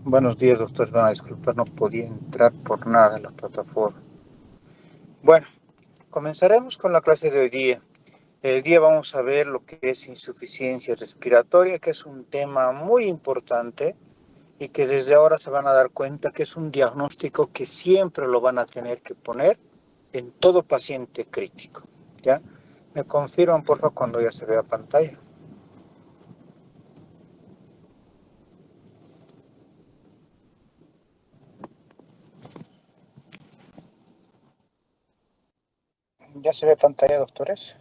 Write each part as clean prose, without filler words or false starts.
Buenos días, doctor. Van a disculpar, no podía entrar por nada en la plataforma. Bueno, comenzaremos con la clase de hoy día. El día vamos a ver lo que es insuficiencia respiratoria, que es un tema muy importante y que desde ahora se van a dar cuenta que es un diagnóstico que siempre lo van a tener que poner en todo paciente crítico. ¿Ya? ¿Me confirman, por favor, cuando ya se vea pantalla? ¿Ya se ve pantalla, doctores?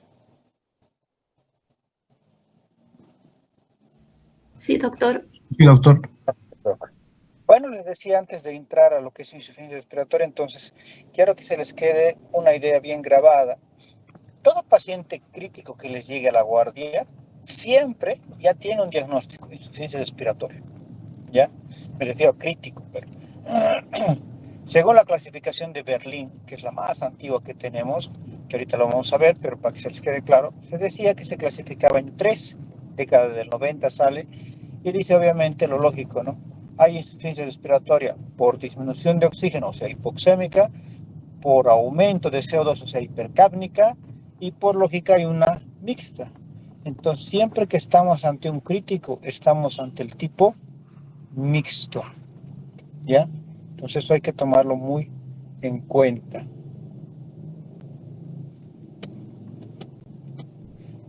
Sí, doctor. Sí, doctor. Bueno, les decía antes de entrar a lo que es insuficiencia respiratoria, entonces quiero que se les quede una idea bien grabada. Todo paciente crítico que les llegue a la guardia siempre ya tiene un diagnóstico de insuficiencia respiratoria. ¿Ya? Me refiero a crítico, pero según la clasificación de Berlín, que es la más antigua que tenemos, que ahorita lo vamos a ver, pero para que se les quede claro, se decía que se clasificaba en tres, década del 90 sale, y dice obviamente lo lógico, ¿no? Hay insuficiencia respiratoria por disminución de oxígeno, o sea, hipoxémica, por aumento de CO2, o sea, hipercápnica, y por lógica hay una mixta. Entonces, siempre que estamos ante un crítico, estamos ante el tipo mixto, ¿ya? Entonces eso hay que tomarlo muy en cuenta.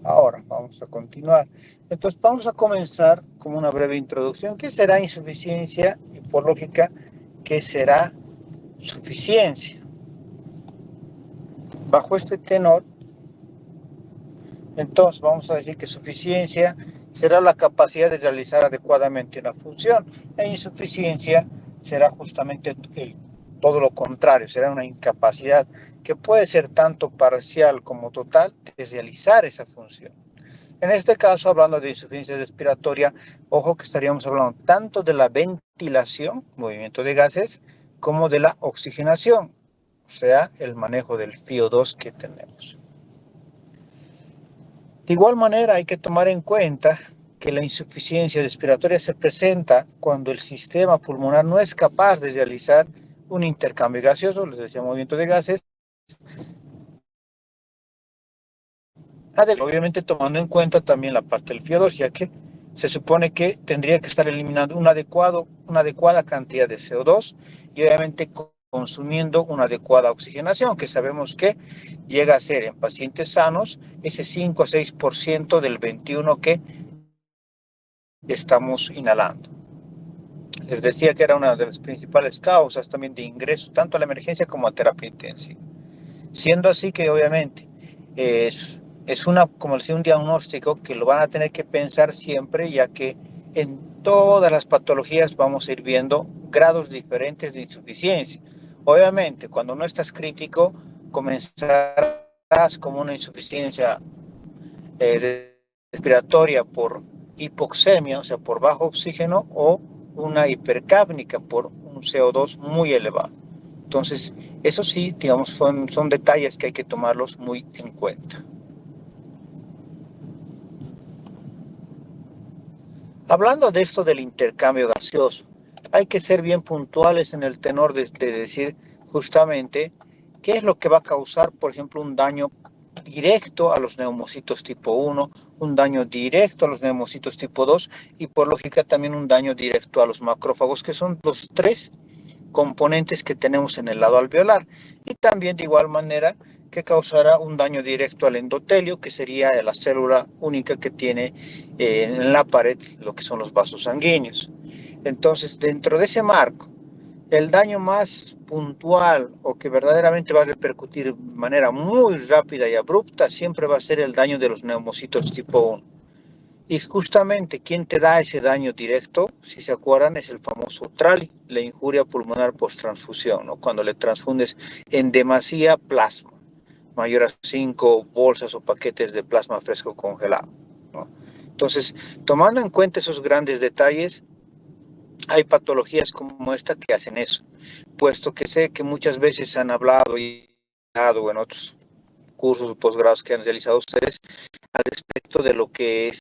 Ahora vamos a continuar. Entonces vamos a comenzar con una breve introducción. ¿Qué será insuficiencia? Y por lógica, ¿qué será suficiencia? Bajo este tenor, entonces vamos a decir que suficiencia será la capacidad de realizar adecuadamente una función, e insuficiencia será justamente todo lo contrario, será una incapacidad que puede ser tanto parcial como total de realizar esa función. En este caso, hablando de insuficiencia respiratoria, ojo que estaríamos hablando tanto de la ventilación, movimiento de gases, como de la oxigenación, o sea, el manejo del FiO2 que tenemos. De igual manera, hay que tomar en cuenta que la insuficiencia respiratoria se presenta cuando el sistema pulmonar no es capaz de realizar un intercambio gaseoso, les decía movimiento de gases, obviamente tomando en cuenta también la parte del FiO2, ya que se supone que tendría que estar eliminando una adecuada cantidad de CO2 y obviamente consumiendo una adecuada oxigenación, que sabemos que llega a ser en pacientes sanos ese 5 a 6% del 21 que estamos inhalando. Les decía que era una de las principales causas también de ingreso tanto a la emergencia como a terapia intensiva. Siendo así que obviamente es como decía, un diagnóstico que lo van a tener que pensar siempre, ya que en todas las patologías vamos a ir viendo grados diferentes de insuficiencia. Obviamente, cuando no estás crítico, comenzarás como una insuficiencia respiratoria por hipoxemia, o sea, por bajo oxígeno, o una hipercápnica por un CO2 muy elevado. Entonces, eso sí, digamos, son detalles que hay que tomarlos muy en cuenta. Hablando de esto del intercambio gaseoso, hay que ser bien puntuales en el tenor de decir justamente qué es lo que va a causar, por ejemplo, un daño directo a los neumocitos tipo 1, un daño directo a los neumocitos tipo 2 y por lógica también un daño directo a los macrófagos, que son los tres componentes que tenemos en el lado alveolar, y también de igual manera que causará un daño directo al endotelio, que sería la célula única que tiene en la pared lo que son los vasos sanguíneos. Entonces, dentro de ese marco, el daño más puntual o que verdaderamente va a repercutir de manera muy rápida y abrupta siempre va a ser el daño de los neumocitos tipo 1. Y justamente quien te da ese daño directo, si se acuerdan, es el famoso TRALI, la injuria pulmonar post-transfusión, ¿no? Cuando le transfundes en demasía plasma, mayor a 5 bolsas o paquetes de plasma fresco congelado, ¿no? Entonces, tomando en cuenta esos grandes detalles, hay patologías como esta que hacen eso, puesto que sé que muchas veces han hablado y en otros cursos o posgrados que han realizado ustedes al respecto de lo que es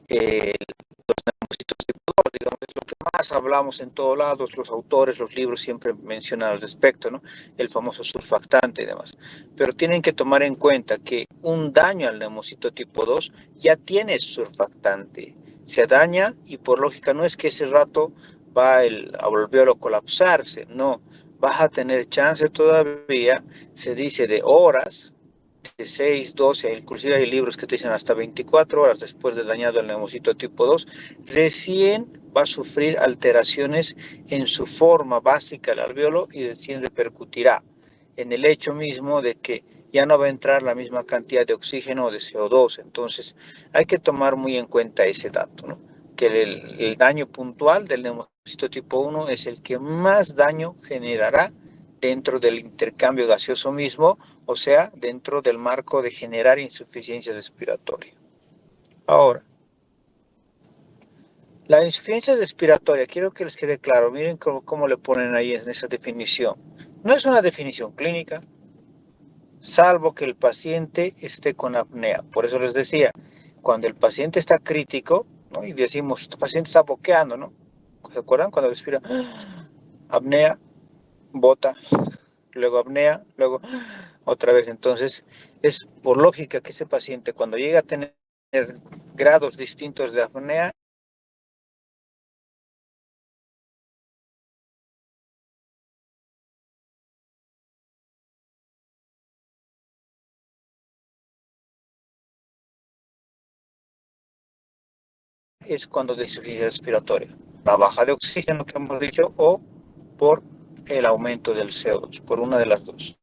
los neumocitos tipo 2, digamos, es lo que más más hablamos en todos lados, los autores, los libros siempre mencionan al respecto, ¿no? El famoso surfactante y demás. Pero tienen que tomar en cuenta que un daño al neumocito tipo 2 ya tiene surfactante. Se daña y por lógica no es que ese rato va el alveolo a colapsarse, no. Vas a tener chance todavía, se dice de horas, de 6, 12, inclusive hay libros que te dicen hasta 24 horas después de dañado el neumocito tipo 2, recién va a sufrir alteraciones en su forma básica el alveolo y recién repercutirá en el hecho mismo de que ya no va a entrar la misma cantidad de oxígeno o de CO2. Entonces hay que tomar muy en cuenta ese dato, ¿no? Que el daño puntual del neumocito tipo 1 es el que más daño generará dentro del intercambio gaseoso mismo, o sea, dentro del marco de generar insuficiencia respiratoria. Ahora, la insuficiencia respiratoria, quiero que les quede claro, miren cómo le ponen ahí en esa definición. No es una definición clínica, salvo que el paciente esté con apnea. Por eso les decía, cuando el paciente está crítico, ¿no? Y decimos, este paciente está boqueando, ¿no? ¿Se acuerdan? Cuando respira, apnea, bota, luego apnea, luego otra vez. Entonces, es por lógica que ese paciente cuando llega a tener grados distintos de apnea, es cuando de insuficiencia respiratoria. La baja de oxígeno que hemos dicho o por el aumento del CO2, por una de las dos.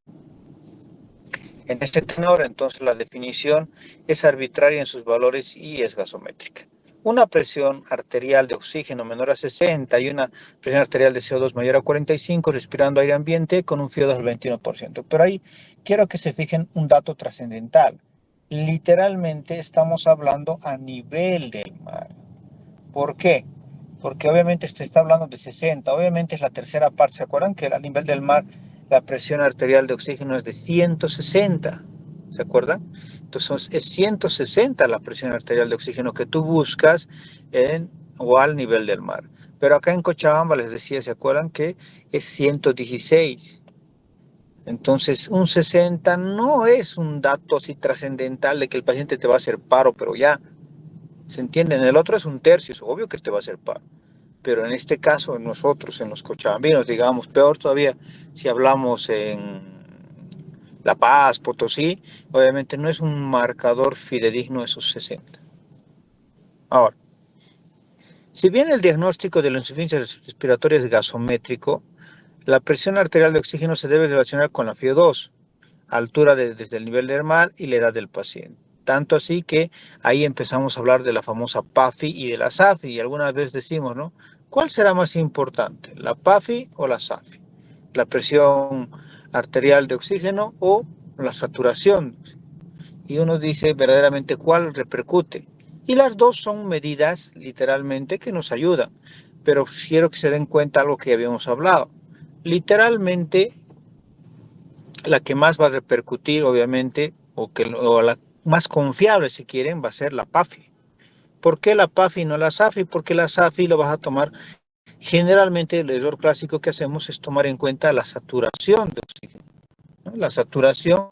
En este tenor, entonces, la definición es arbitraria en sus valores y es gasométrica. Una presión arterial de oxígeno menor a 60 y una presión arterial de CO2 mayor a 45, respirando aire ambiente con un FIO2 al 21%. Pero ahí quiero que se fijen un dato trascendental. Literalmente estamos hablando a nivel del mar. ¿Por qué? Porque obviamente se está hablando de 60, obviamente es la tercera parte. ¿Se acuerdan que a nivel del mar la presión arterial de oxígeno es de 160? ¿Se acuerdan? Entonces es 160 la presión arterial de oxígeno que tú buscas o al nivel del mar. Pero acá en Cochabamba les decía, ¿se acuerdan que es 116? Entonces un 60 no es un dato así trascendental de que el paciente te va a hacer paro, pero ya. ¿Se entiende? En el otro es un tercio, es obvio que te va a hacer paro. Pero en este caso, en nosotros, en los cochabambinos, digamos, peor todavía si hablamos en La Paz, Potosí, obviamente no es un marcador fidedigno esos 60. Ahora, si bien el diagnóstico de la insuficiencia respiratoria es gasométrico, la presión arterial de oxígeno se debe relacionar con la FIO2, altura desde el nivel del mar y la edad del paciente. Tanto así que ahí empezamos a hablar de la famosa PAFI y de la SAFI, y algunas veces decimos, ¿no? ¿Cuál será más importante, la PAFI o la SAFI? ¿La presión arterial de oxígeno o la saturación? Y uno dice verdaderamente cuál repercute. Y las dos son medidas literalmente que nos ayudan, pero quiero que se den cuenta algo que habíamos hablado. Literalmente la que más va a repercutir, obviamente, o la más confiable, si quieren, va a ser la PAFI. ¿Por qué la PAFI y no la SAFI? Porque la SAFI lo vas a tomar, generalmente el error clásico que hacemos es tomar en cuenta la saturación de oxígeno, ¿no? La saturación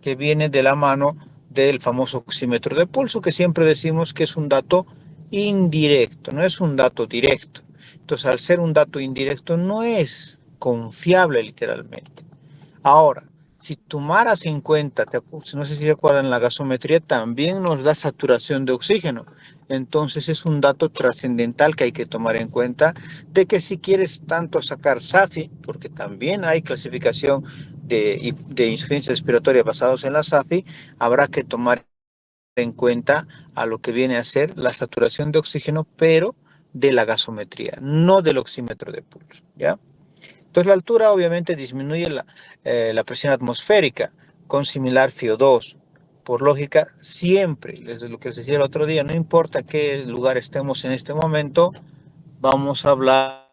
que viene de la mano del famoso oxímetro de pulso, que siempre decimos que es un dato indirecto, no es un dato directo. Entonces, al ser un dato indirecto, no es confiable literalmente. Ahora, si tomaras en cuenta, no sé si se acuerdan, la gasometría también nos da saturación de oxígeno. Entonces es un dato trascendental que hay que tomar en cuenta de que si quieres tanto sacar SAFI, porque también hay clasificación de insuficiencia respiratoria basados en la SAFI, habrá que tomar en cuenta a lo que viene a ser la saturación de oxígeno, pero de la gasometría, no del oxímetro de pulso, ¿ya? Entonces la altura obviamente disminuye la presión atmosférica con similar FIO2. Por lógica, siempre, desde lo que les decía el otro día, no importa qué lugar estemos en este momento, vamos a hablar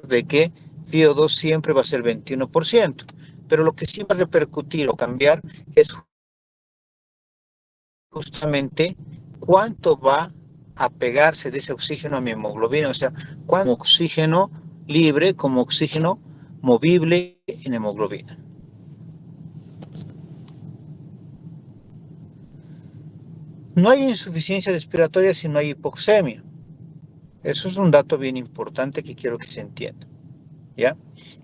de que FIO2 siempre va a ser 21%. Pero lo que sí va a repercutir o cambiar es justamente cuánto va apegarse de ese oxígeno a mi hemoglobina, o sea, cuánto oxígeno libre como oxígeno movible en hemoglobina. No hay insuficiencia respiratoria si no hay hipoxemia. Eso es un dato bien importante que quiero que se entienda, ¿ya?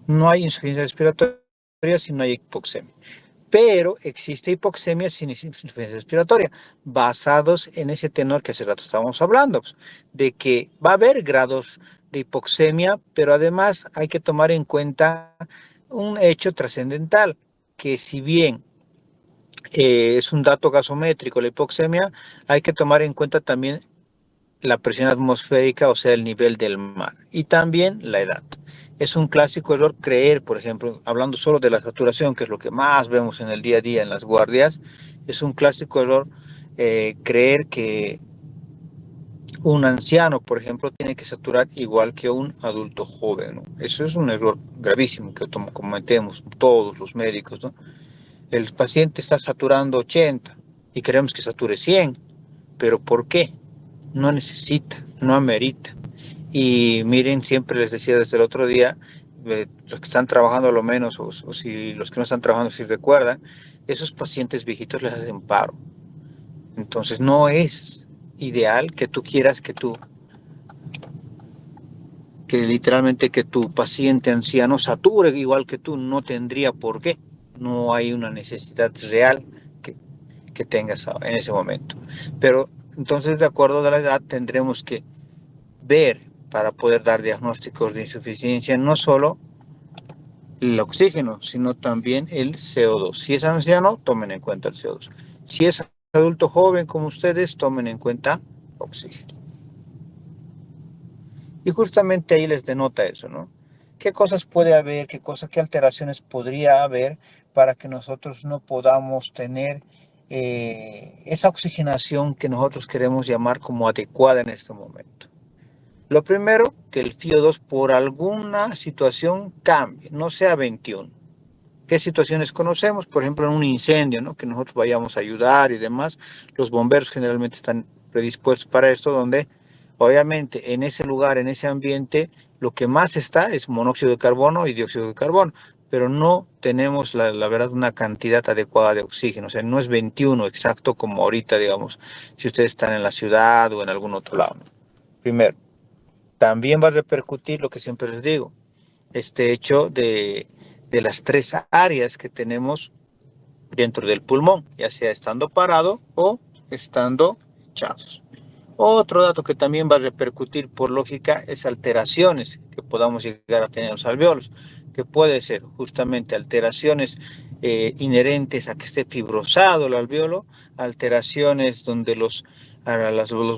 No hay insuficiencia respiratoria si no hay hipoxemia. Pero existe hipoxemia sin insuficiencia respiratoria, basados en ese tenor que hace rato estábamos hablando, pues, de que va a haber grados de hipoxemia, pero además hay que tomar en cuenta un hecho trascendental, que si bien es un dato gasométrico la hipoxemia, hay que tomar en cuenta también la presión atmosférica, o sea, el nivel del mar, y también la edad. Es un clásico error creer, por ejemplo, hablando solo de la saturación, que es lo que más vemos en el día a día en las guardias, es un clásico error creer que un anciano, por ejemplo, tiene que saturar igual que un adulto joven, ¿no? Eso es un error gravísimo que cometemos todos los médicos, ¿no? El paciente está saturando 80 y queremos que sature 100, pero ¿por qué? No necesita, no amerita. Y miren, siempre les decía desde el otro día, los que están trabajando a lo menos, o si los que no están trabajando, si recuerdan, esos pacientes viejitos les hacen paro. Entonces no es ideal que tú quieras que literalmente que tu paciente anciano sature igual que tú, no tendría por qué. No hay una necesidad real que tengas en ese momento. Pero entonces, de acuerdo a la edad, tendremos que ver para poder dar diagnósticos de insuficiencia no solo el oxígeno, sino también el CO2. Si es anciano, tomen en cuenta el CO2. Si es adulto joven como ustedes, tomen en cuenta oxígeno. Y justamente ahí les denota eso, ¿no? ¿Qué cosas puede haber, qué alteraciones podría haber para que nosotros no podamos tener esa oxigenación que nosotros queremos llamar como adecuada en este momento? Lo primero, que el FiO2 por alguna situación cambie, no sea 21. ¿Qué situaciones conocemos? Por ejemplo, en un incendio, ¿no? Que nosotros vayamos a ayudar y demás. Los bomberos generalmente están predispuestos para esto, donde obviamente en ese lugar, en ese ambiente, lo que más está es monóxido de carbono y dióxido de carbono, pero no tenemos la verdad una cantidad adecuada de oxígeno, o sea, no es 21 exacto como ahorita, digamos, si ustedes están en la ciudad o en algún otro lado. Primero. También va a repercutir lo que siempre les digo, este hecho de las tres áreas que tenemos dentro del pulmón, ya sea estando parado o estando echados. Otro dato que también va a repercutir por lógica es alteraciones que podamos llegar a tener en los alvéolos, que puede ser justamente alteraciones inherentes a que esté fibrosado el alvéolo, alteraciones donde los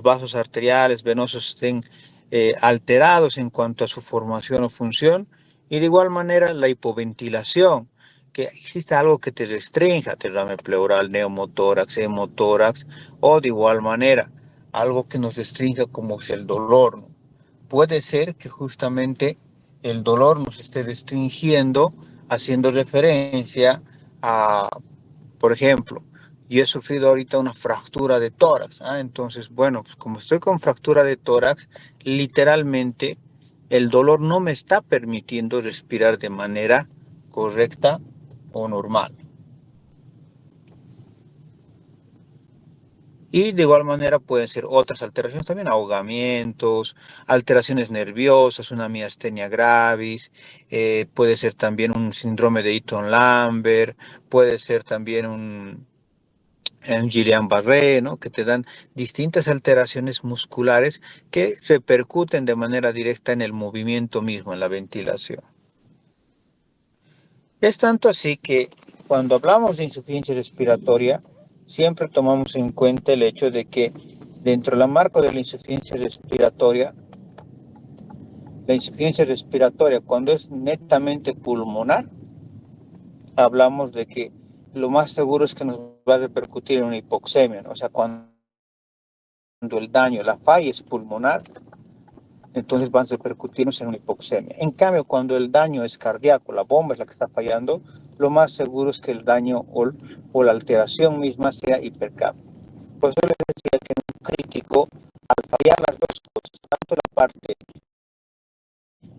vasos arteriales, venosos estén alterados en cuanto a su formación o función, y de igual manera la hipoventilación, que existe algo que te restrinja, derrame pleural, neumotórax, hemotórax, o de igual manera algo que nos restrinja como es el dolor, ¿no? Puede ser que justamente el dolor nos esté restringiendo, haciendo referencia a, por ejemplo, yo he sufrido ahorita una fractura de tórax, ¿ah? Entonces, bueno, pues como estoy con fractura de tórax, literalmente el dolor no me está permitiendo respirar de manera correcta o normal. Y de igual manera pueden ser otras alteraciones también, ahogamientos, alteraciones nerviosas, una miastenia gravis, puede ser también un síndrome de Eaton-Lambert, puede ser también un Guillain-Barré, ¿no? Que te dan distintas alteraciones musculares que repercuten de manera directa en el movimiento mismo, en la ventilación. Es tanto así que cuando hablamos de insuficiencia respiratoria, siempre tomamos en cuenta el hecho de que dentro del marco de la insuficiencia respiratoria, cuando es netamente pulmonar, hablamos de que lo más seguro es que nos va a repercutir en una hipoxemia, ¿no? O sea, cuando el daño, la falla es pulmonar, entonces van a repercutirnos en una hipoxemia. En cambio, cuando el daño es cardíaco, la bomba es la que está fallando, lo más seguro es que el daño o la alteración misma sea hipercapnia. Por eso les decía que en un crítico al fallar las dos cosas, tanto la parte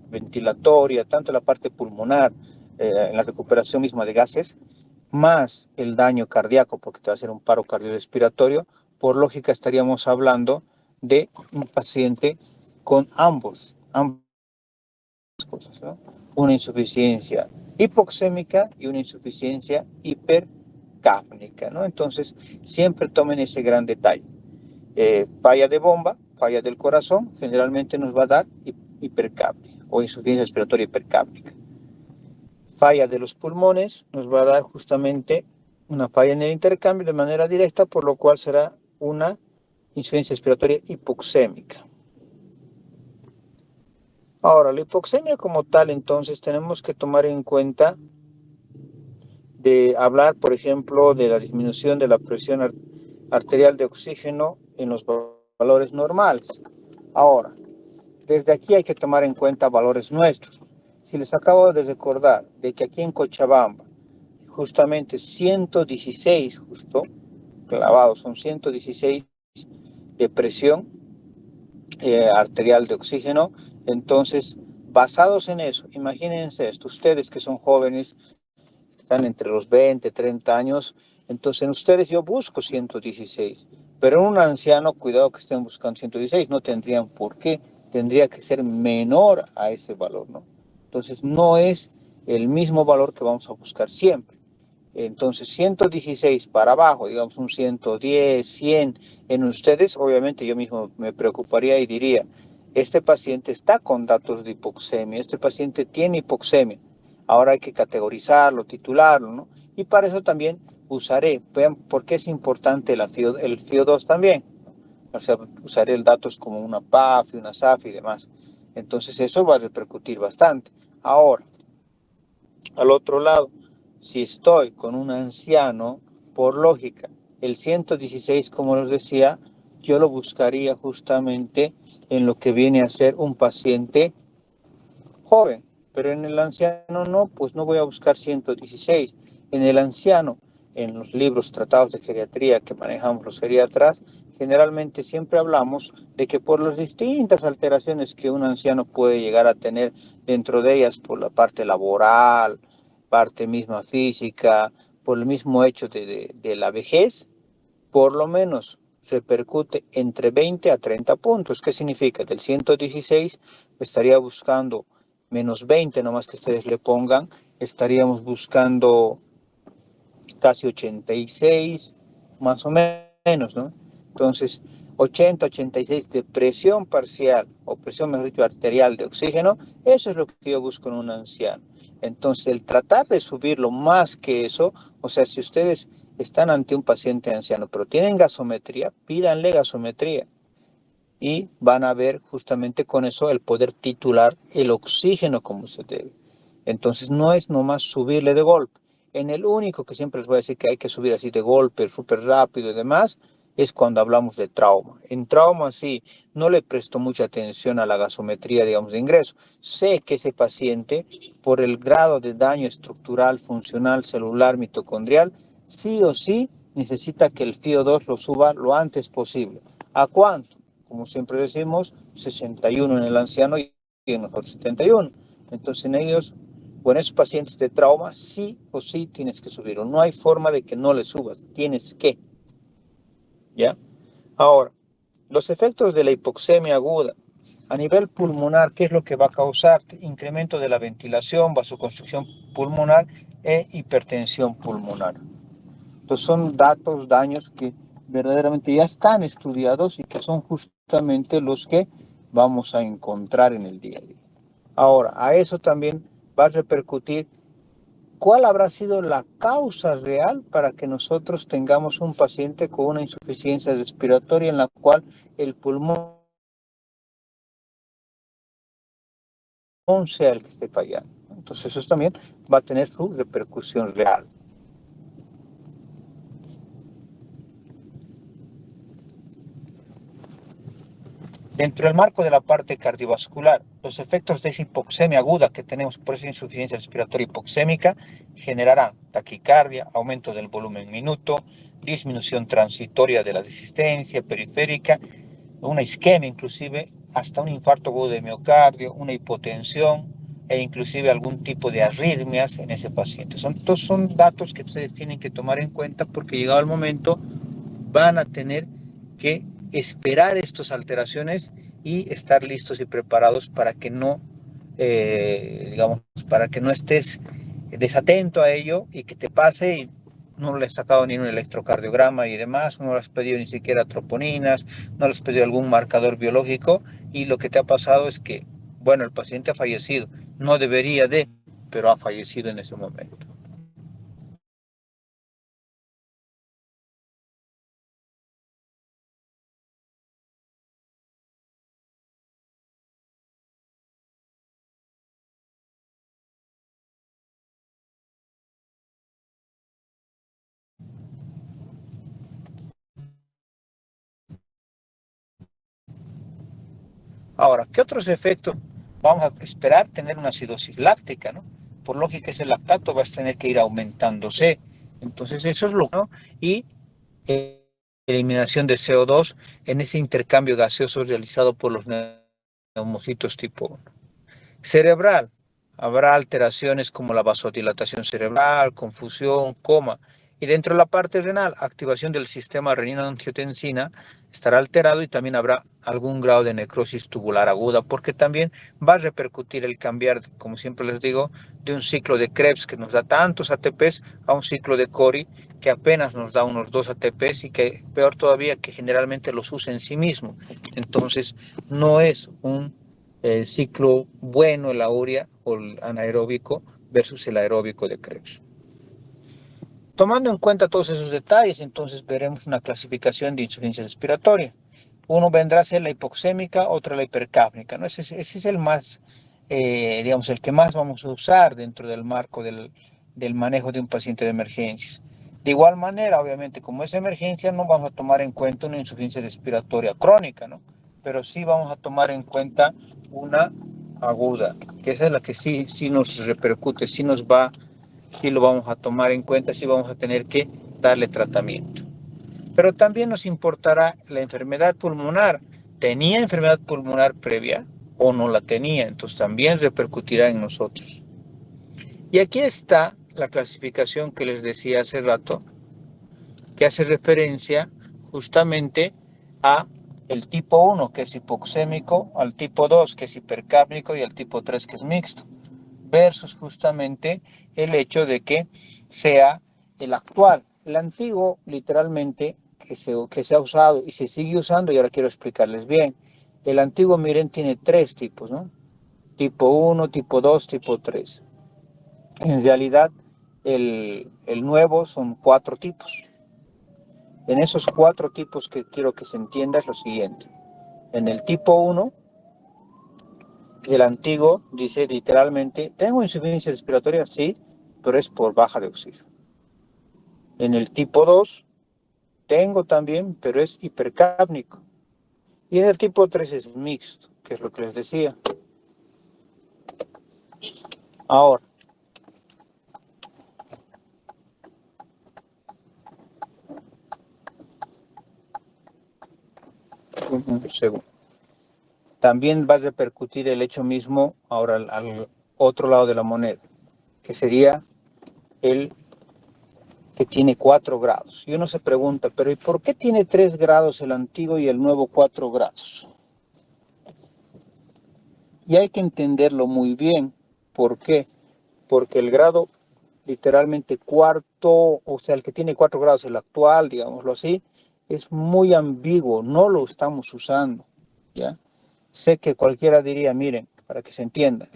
ventilatoria, tanto la parte pulmonar, en la recuperación misma de gases, más el daño cardíaco, porque te va a hacer un paro cardiorrespiratorio, por lógica estaríamos hablando de un paciente con ambas cosas, ¿no? Una insuficiencia hipoxémica y una insuficiencia hipercápnica, ¿no? Entonces, siempre tomen ese gran detalle. Falla de bomba, falla del corazón, generalmente nos va a dar hipercapnia o insuficiencia respiratoria hipercápnica. Falla de los pulmones nos va a dar justamente una falla en el intercambio de manera directa, por lo cual será una insuficiencia respiratoria hipoxémica. Ahora, la hipoxemia como tal, entonces tenemos que tomar en cuenta de hablar, por ejemplo, de la disminución de la presión arterial de oxígeno en los valores normales. Ahora, desde aquí hay que tomar en cuenta valores nuestros. Si les acabo de recordar de que aquí en Cochabamba, justamente 116, justo clavados, son 116 de presión arterial de oxígeno. Entonces, basados en eso, imagínense esto, ustedes que son jóvenes, están entre los 20, 30 años, entonces en ustedes yo busco 116, pero en un anciano, cuidado que estén buscando 116, no tendrían por qué, tendría que ser menor a ese valor, ¿no? Entonces no es el mismo valor que vamos a buscar siempre. Entonces 116 para abajo, digamos un 110, 100, en ustedes, obviamente yo mismo me preocuparía y diría, este paciente está con datos de hipoxemia, este paciente tiene hipoxemia. Ahora hay que categorizarlo, titularlo, ¿no? Y para eso también usaré, vean por qué es importante el FIO2 también. O sea, usaré el datos como una PAF, una SAF y demás. Entonces eso va a repercutir bastante. Ahora, al otro lado, si estoy con un anciano, por lógica, el 116, como les decía, yo lo buscaría justamente en lo que viene a ser un paciente joven, pero en el anciano no, pues no voy a buscar 116. En el anciano, en los libros tratados de geriatría que manejamos los geriatras, generalmente siempre hablamos de que por las distintas alteraciones que un anciano puede llegar a tener, dentro de ellas por la parte laboral, parte misma física, por el mismo hecho de la vejez, por lo menos repercute entre 20 a 30 puntos. ¿Qué significa? Del 116 estaría buscando menos 20, nomás que ustedes le pongan, estaríamos buscando casi 86, más o menos, ¿no? Entonces, 80, 86 de presión parcial, o presión, mejor dicho, arterial de oxígeno, eso es lo que yo busco en un anciano. Entonces, el tratar de subirlo más que eso, o sea, si ustedes están ante un paciente anciano, pero tienen gasometría, pídanle gasometría y van a ver justamente con eso el poder titular el oxígeno como se debe. Entonces no es nomás subirle de golpe. En el único que siempre les voy a decir que hay que subir así de golpe, súper rápido y demás, es cuando hablamos de trauma. En trauma sí, no le presto mucha atención a la gasometría, digamos, de ingreso. Sé que ese paciente, por el grado de daño estructural, funcional, celular, mitocondrial, sí o sí necesita que el FIO2 lo suba lo antes posible. ¿A cuánto? Como siempre decimos, 61 en el anciano y en nosotros 71. Entonces en ellos, bueno, esos pacientes de trauma, sí o sí tienes que subirlo. No hay forma de que no le subas, tienes que, ¿ya? Ahora, los efectos de la hipoxemia aguda a nivel pulmonar, ¿qué es lo que va a causar? Incremento de la ventilación, vasoconstricción pulmonar e hipertensión pulmonar. Entonces son daños que verdaderamente ya están estudiados y que son justamente los que vamos a encontrar en el día a día. Ahora, a eso también va a repercutir cuál habrá sido la causa real para que nosotros tengamos un paciente con una insuficiencia respiratoria en la cual el pulmón sea el que esté fallando. Entonces eso también va a tener su repercusión real. Dentro del marco de la parte cardiovascular, los efectos de esa hipoxemia aguda que tenemos por esa insuficiencia respiratoria hipoxémica generarán taquicardia, aumento del volumen minuto, disminución transitoria de la resistencia periférica, una isquemia inclusive, hasta un infarto agudo de miocardio, una hipotensión e inclusive algún tipo de arritmias en ese paciente. Estos son datos que ustedes tienen que tomar en cuenta porque llegado el momento van a tener que esperar estas alteraciones y estar listos y preparados para que no, digamos, para que no estés desatento a ello y que te pase y no le has sacado ni un electrocardiograma y demás, no le has pedido ni siquiera troponinas, no le has pedido algún marcador biológico y lo que te ha pasado es que, bueno, el paciente ha fallecido, no debería de, pero ha fallecido en ese momento. Ahora, ¿qué otros efectos vamos a esperar tener una acidosis láctica, ¿no? Por lógica, ese lactato va a tener que ir aumentándose. Entonces, eso es lo que, ¿no? Y eliminación de CO2 en ese intercambio gaseoso realizado por los neumocitos tipo 1. Cerebral. Habrá alteraciones como la vasodilatación cerebral, confusión, coma. Y dentro de la parte renal, activación del sistema renina-angiotensina estará alterado y también habrá algún grado de necrosis tubular aguda, porque también va a repercutir el cambiar, como siempre les digo, de un ciclo de Krebs que nos da tantos ATPs a un ciclo de Cori que apenas nos da unos 2 ATPs y que peor todavía que generalmente los usa en sí mismo. Entonces, no es un ciclo bueno la urea o el anaeróbico versus el aeróbico de Krebs. Tomando en cuenta todos esos detalles, entonces veremos una clasificación de insuficiencia respiratoria. Uno vendrá a ser la hipoxémica, otro la hipercápnica, ¿no? Ese es el más, digamos, el que más vamos a usar dentro del marco del manejo de un paciente de emergencias. De igual manera, obviamente, como es emergencia, no vamos a tomar en cuenta una insuficiencia respiratoria crónica, ¿no? Pero sí vamos a tomar en cuenta una aguda, que esa es la que sí nos repercute, sí lo vamos a tomar en cuenta, sí vamos a tener que darle tratamiento. Pero también nos importará la enfermedad pulmonar. ¿Tenía enfermedad pulmonar previa o no la tenía? Entonces también repercutirá en nosotros. Y aquí está la clasificación que les decía hace rato, que hace referencia justamente a el tipo 1, que es hipoxémico, al tipo 2, que es hipercápnico, y al tipo 3, que es mixto, versus justamente el hecho de que sea el actual. El antiguo, literalmente, que se ha usado y se sigue usando, y ahora quiero explicarles bien. El antiguo, miren, tiene 3 tipos, ¿no? Tipo 1, tipo 2, tipo 3. En realidad, el nuevo son 4 tipos. En esos 4 tipos que quiero que se entienda es lo siguiente. En el tipo 1, el antiguo dice literalmente, tengo insuficiencia respiratoria, sí, pero es por baja de oxígeno. En el tipo 2, tengo también, pero es hipercápnico. Y en el tipo 3 es mixto, que es lo que les decía. Ahora, un segundo. También va a repercutir el hecho mismo ahora al otro lado de la moneda, que sería el que tiene 4 grados. Y uno se pregunta, pero ¿y por qué tiene 3 grados el antiguo y el nuevo 4 grados? Y hay que entenderlo muy bien. ¿Por qué? Porque el grado literalmente cuarto, o sea, el que tiene 4 grados, el actual, digámoslo así, es muy ambiguo, no lo estamos usando, ¿ya? Sé que cualquiera diría, miren, para que se entienda,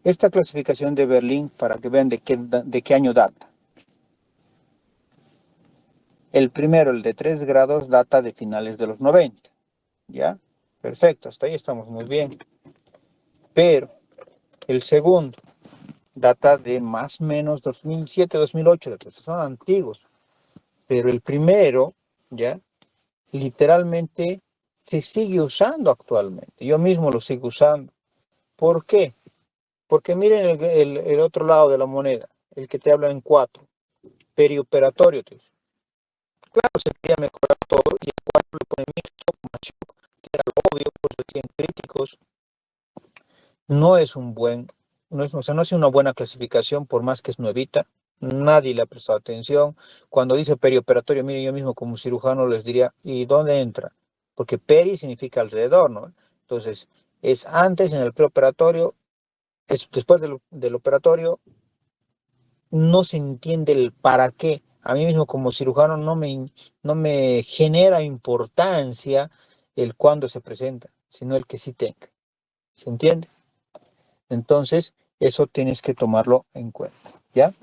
esta clasificación de Berlín, para que vean de qué año data. El primero, el de 3 grados, data de finales de los 90, ¿ya? Perfecto, hasta ahí estamos muy bien. Pero el segundo data de más o menos 2007, 2008, entonces son antiguos. Pero el primero, ¿ya? Literalmente se sigue usando actualmente. Yo mismo lo sigo usando. ¿Por qué? Porque miren el otro lado de la moneda, el que te habla en 4, perioperatorio. Claro, se quería mejorar todo y el 4 le pone mixto, machuc, que era diagnósticos, no es un buen, no es, o sea, no es una buena clasificación, por más que es nuevita. Nadie le ha prestado atención. Cuando dice perioperatorio, mire, yo mismo como cirujano les diría, ¿y dónde entra? Porque peri significa alrededor, ¿no? Entonces, es antes en el preoperatorio, es después del operatorio, no se entiende el para qué. A mí mismo como cirujano no me genera importancia el cuándo se presenta, sino el que sí tenga. ¿Se entiende? Entonces, eso tienes que tomarlo en cuenta, ¿ya?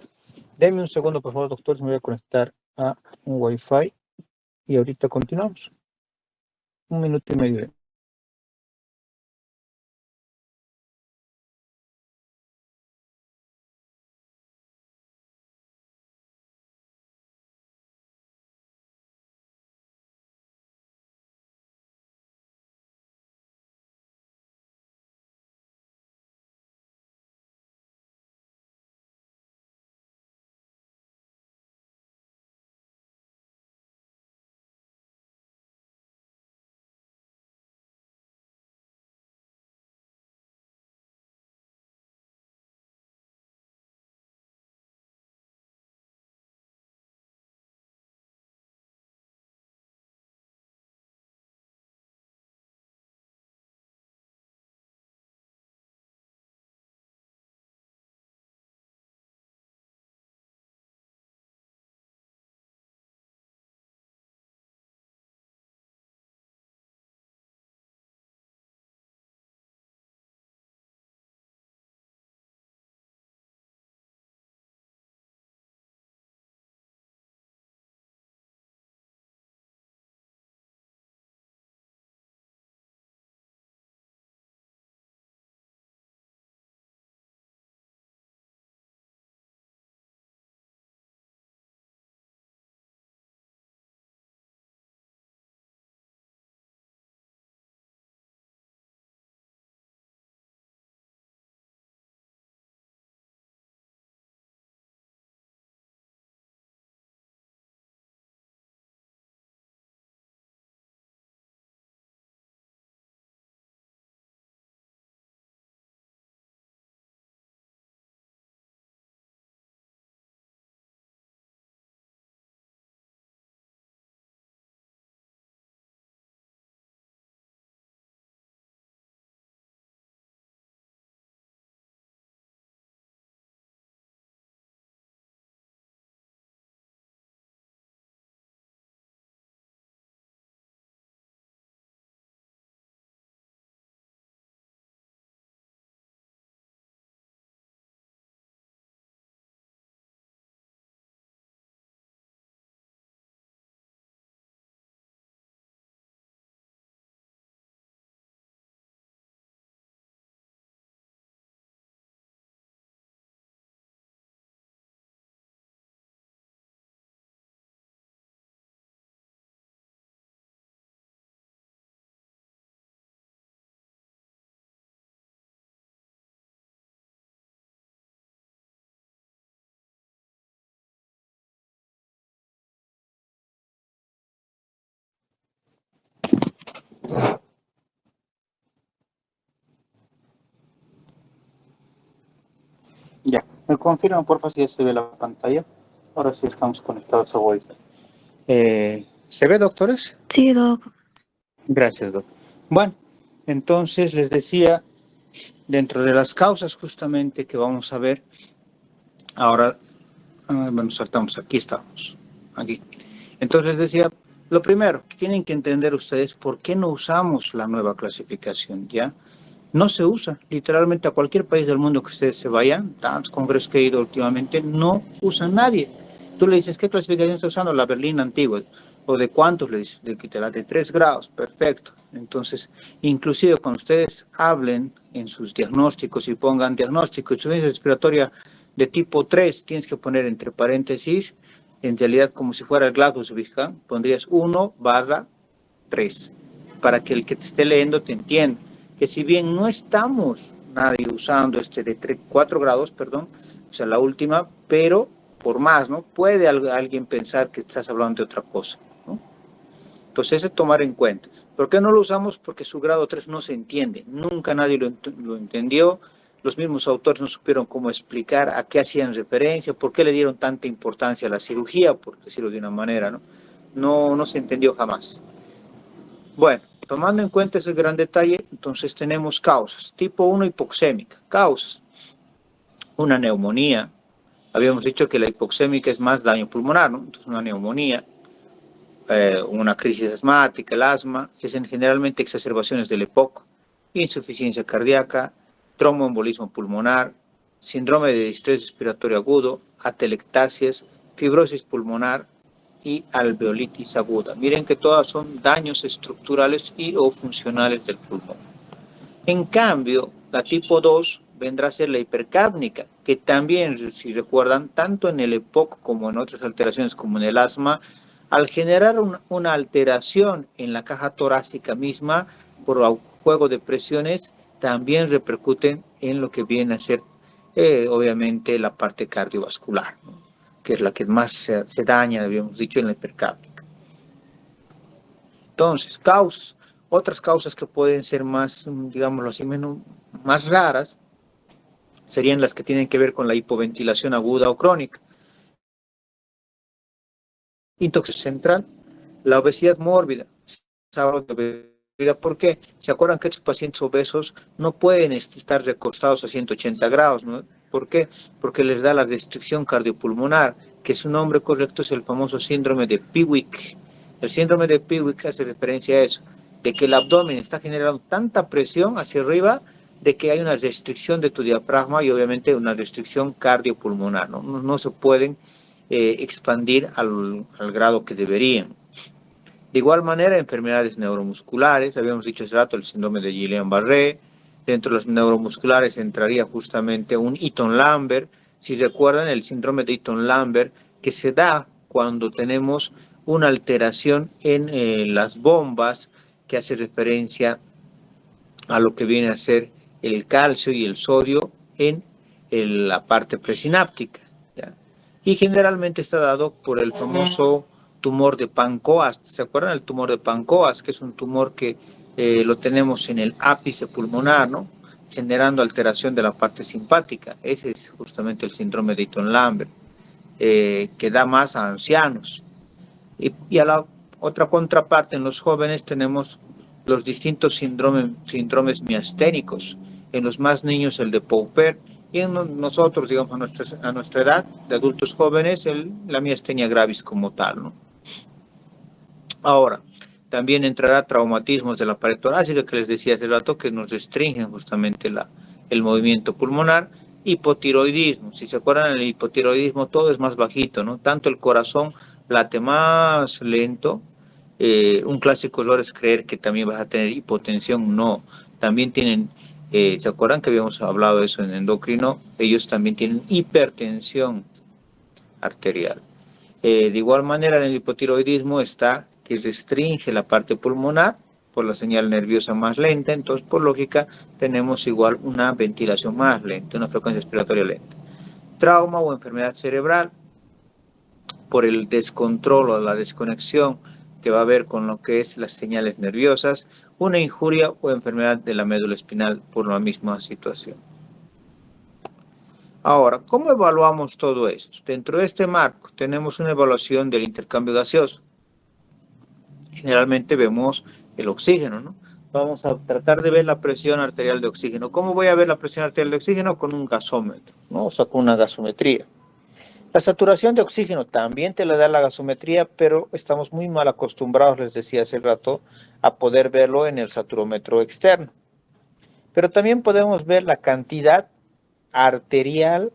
Deme un segundo, por favor, doctor, me voy a conectar a un Wi-Fi y ahorita continuamos. 1 minuto y medio. Ya, me confirman por favor si ya se ve la pantalla. Ahora sí estamos conectados a Wi-Fi. ¿Se ve, doctores? Sí, doc. Gracias, doctor. Bueno, entonces les decía, dentro de las causas justamente que vamos a ver, ahora, bueno, saltamos, aquí estamos, aquí. Entonces les decía, lo primero que tienen que entender ustedes, ¿por qué no usamos la nueva clasificación? ¿Ya? No se usa, literalmente a cualquier país del mundo que ustedes se vayan, tantos congresos que he ido últimamente, no usa nadie. Tú le dices, ¿qué clasificación está usando? La Berlina antigua. ¿O de cuántos? Le dices, de la de 3 grados, perfecto. Entonces, inclusive cuando ustedes hablen en sus diagnósticos y pongan diagnóstico, insuficiencia respiratoria de tipo 3, tienes que poner entre paréntesis, en realidad como si fuera el Glasgow-Subicam, pondrías 1/3, para que el que te esté leyendo te entienda que si bien no estamos nadie usando este de 4 grados, perdón, o sea, la última, pero por más, ¿no? Puede alguien pensar que estás hablando de otra cosa, ¿no? Entonces, ese es tomar en cuenta. ¿Por qué no lo usamos? Porque su grado 3 no se entiende. Nunca nadie lo entendió. Los mismos autores no supieron cómo explicar a qué hacían referencia, por qué le dieron tanta importancia a la cirugía, por decirlo de una manera, ¿no? No se entendió jamás. Bueno, tomando en cuenta ese gran detalle, entonces tenemos causas. Tipo 1, hipoxémica. Causas. Una neumonía. Habíamos dicho que la hipoxémica es más daño pulmonar, ¿no? Entonces una neumonía, una crisis asmática, el asma, que son generalmente exacerbaciones del EPOC, insuficiencia cardíaca, tromboembolismo pulmonar, síndrome de distrés respiratorio agudo, atelectasias, fibrosis pulmonar y alveolitis aguda. Miren que todas son daños estructurales y o funcionales del pulmón. En cambio, la tipo 2 vendrá a ser la hipercápnica, que también, si recuerdan, tanto en el EPOC como en otras alteraciones como en el asma, al generar una alteración en la caja torácica misma por el juego de presiones, también repercuten en lo que viene a ser, obviamente, la parte cardiovascular, ¿no? Que es la que más se daña, habíamos dicho, en la hipercápnica. Entonces, causas. Otras causas que pueden ser más, digámoslo así, más raras, serían las que tienen que ver con la hipoventilación aguda o crónica. Intoxicación central, la obesidad mórbida. ¿Por qué? ¿Se acuerdan que estos pacientes obesos no pueden estar recostados a 180 grados, ¿no? ¿Por qué? Porque les da la restricción cardiopulmonar, que su nombre correcto es el famoso síndrome de Piwik. El síndrome de Piwik hace referencia a eso, de que el abdomen está generando tanta presión hacia arriba, de que hay una restricción de tu diafragma y obviamente una restricción cardiopulmonar, ¿no? No se pueden expandir al grado que deberían. De igual manera, enfermedades neuromusculares, habíamos dicho hace rato el síndrome de Guillain-Barré. Dentro de los neuromusculares entraría justamente un Eaton-Lambert. Si recuerdan, el síndrome de Eaton-Lambert, que se da cuando tenemos una alteración en las bombas, que hace referencia a lo que viene a ser el calcio y el sodio en la parte presináptica, ¿ya? Y generalmente está dado por el famoso tumor de Pancoast. ¿Se acuerdan del tumor de Pancoast? Que es un tumor que lo tenemos en el ápice pulmonar, ¿no? Generando alteración de la parte simpática. Ese es justamente el síndrome de Eaton-Lambert, que da más a ancianos. Y a la otra contraparte, en los jóvenes tenemos los distintos síndromes miasténicos. En los más niños el de Pauper, y en nosotros, digamos, a nuestra edad, de adultos jóvenes, la miastenia gravis como tal, ¿no? Ahora, también entrará traumatismos de la pared torácica, que les decía hace rato, que nos restringen justamente el movimiento pulmonar. Hipotiroidismo, si se acuerdan, el hipotiroidismo todo es más bajito, ¿no? Tanto el corazón late más lento. Un clásico error es creer que también vas a tener hipotensión. No, también tienen, ¿se acuerdan que habíamos hablado de eso en endocrino? Ellos también tienen hipertensión arterial. De igual manera, en el hipotiroidismo está que restringe la parte pulmonar por la señal nerviosa más lenta. Entonces, por lógica, tenemos igual una ventilación más lenta, una frecuencia respiratoria lenta. Trauma o enfermedad cerebral, por el descontrol o la desconexión que va a haber con lo que es las señales nerviosas. Una injuria o enfermedad de la médula espinal por la misma situación. Ahora, ¿cómo evaluamos todo esto? Dentro de este marco tenemos una evaluación del intercambio gaseoso. Generalmente vemos el oxígeno, ¿no? Vamos a tratar de ver la presión arterial de oxígeno. ¿Cómo voy a ver la presión arterial de oxígeno? Con un gasómetro, ¿no? O sea, con una gasometría. La saturación de oxígeno también te la da la gasometría, pero estamos muy mal acostumbrados, les decía hace rato, a poder verlo en el saturómetro externo. Pero también podemos ver la cantidad arterial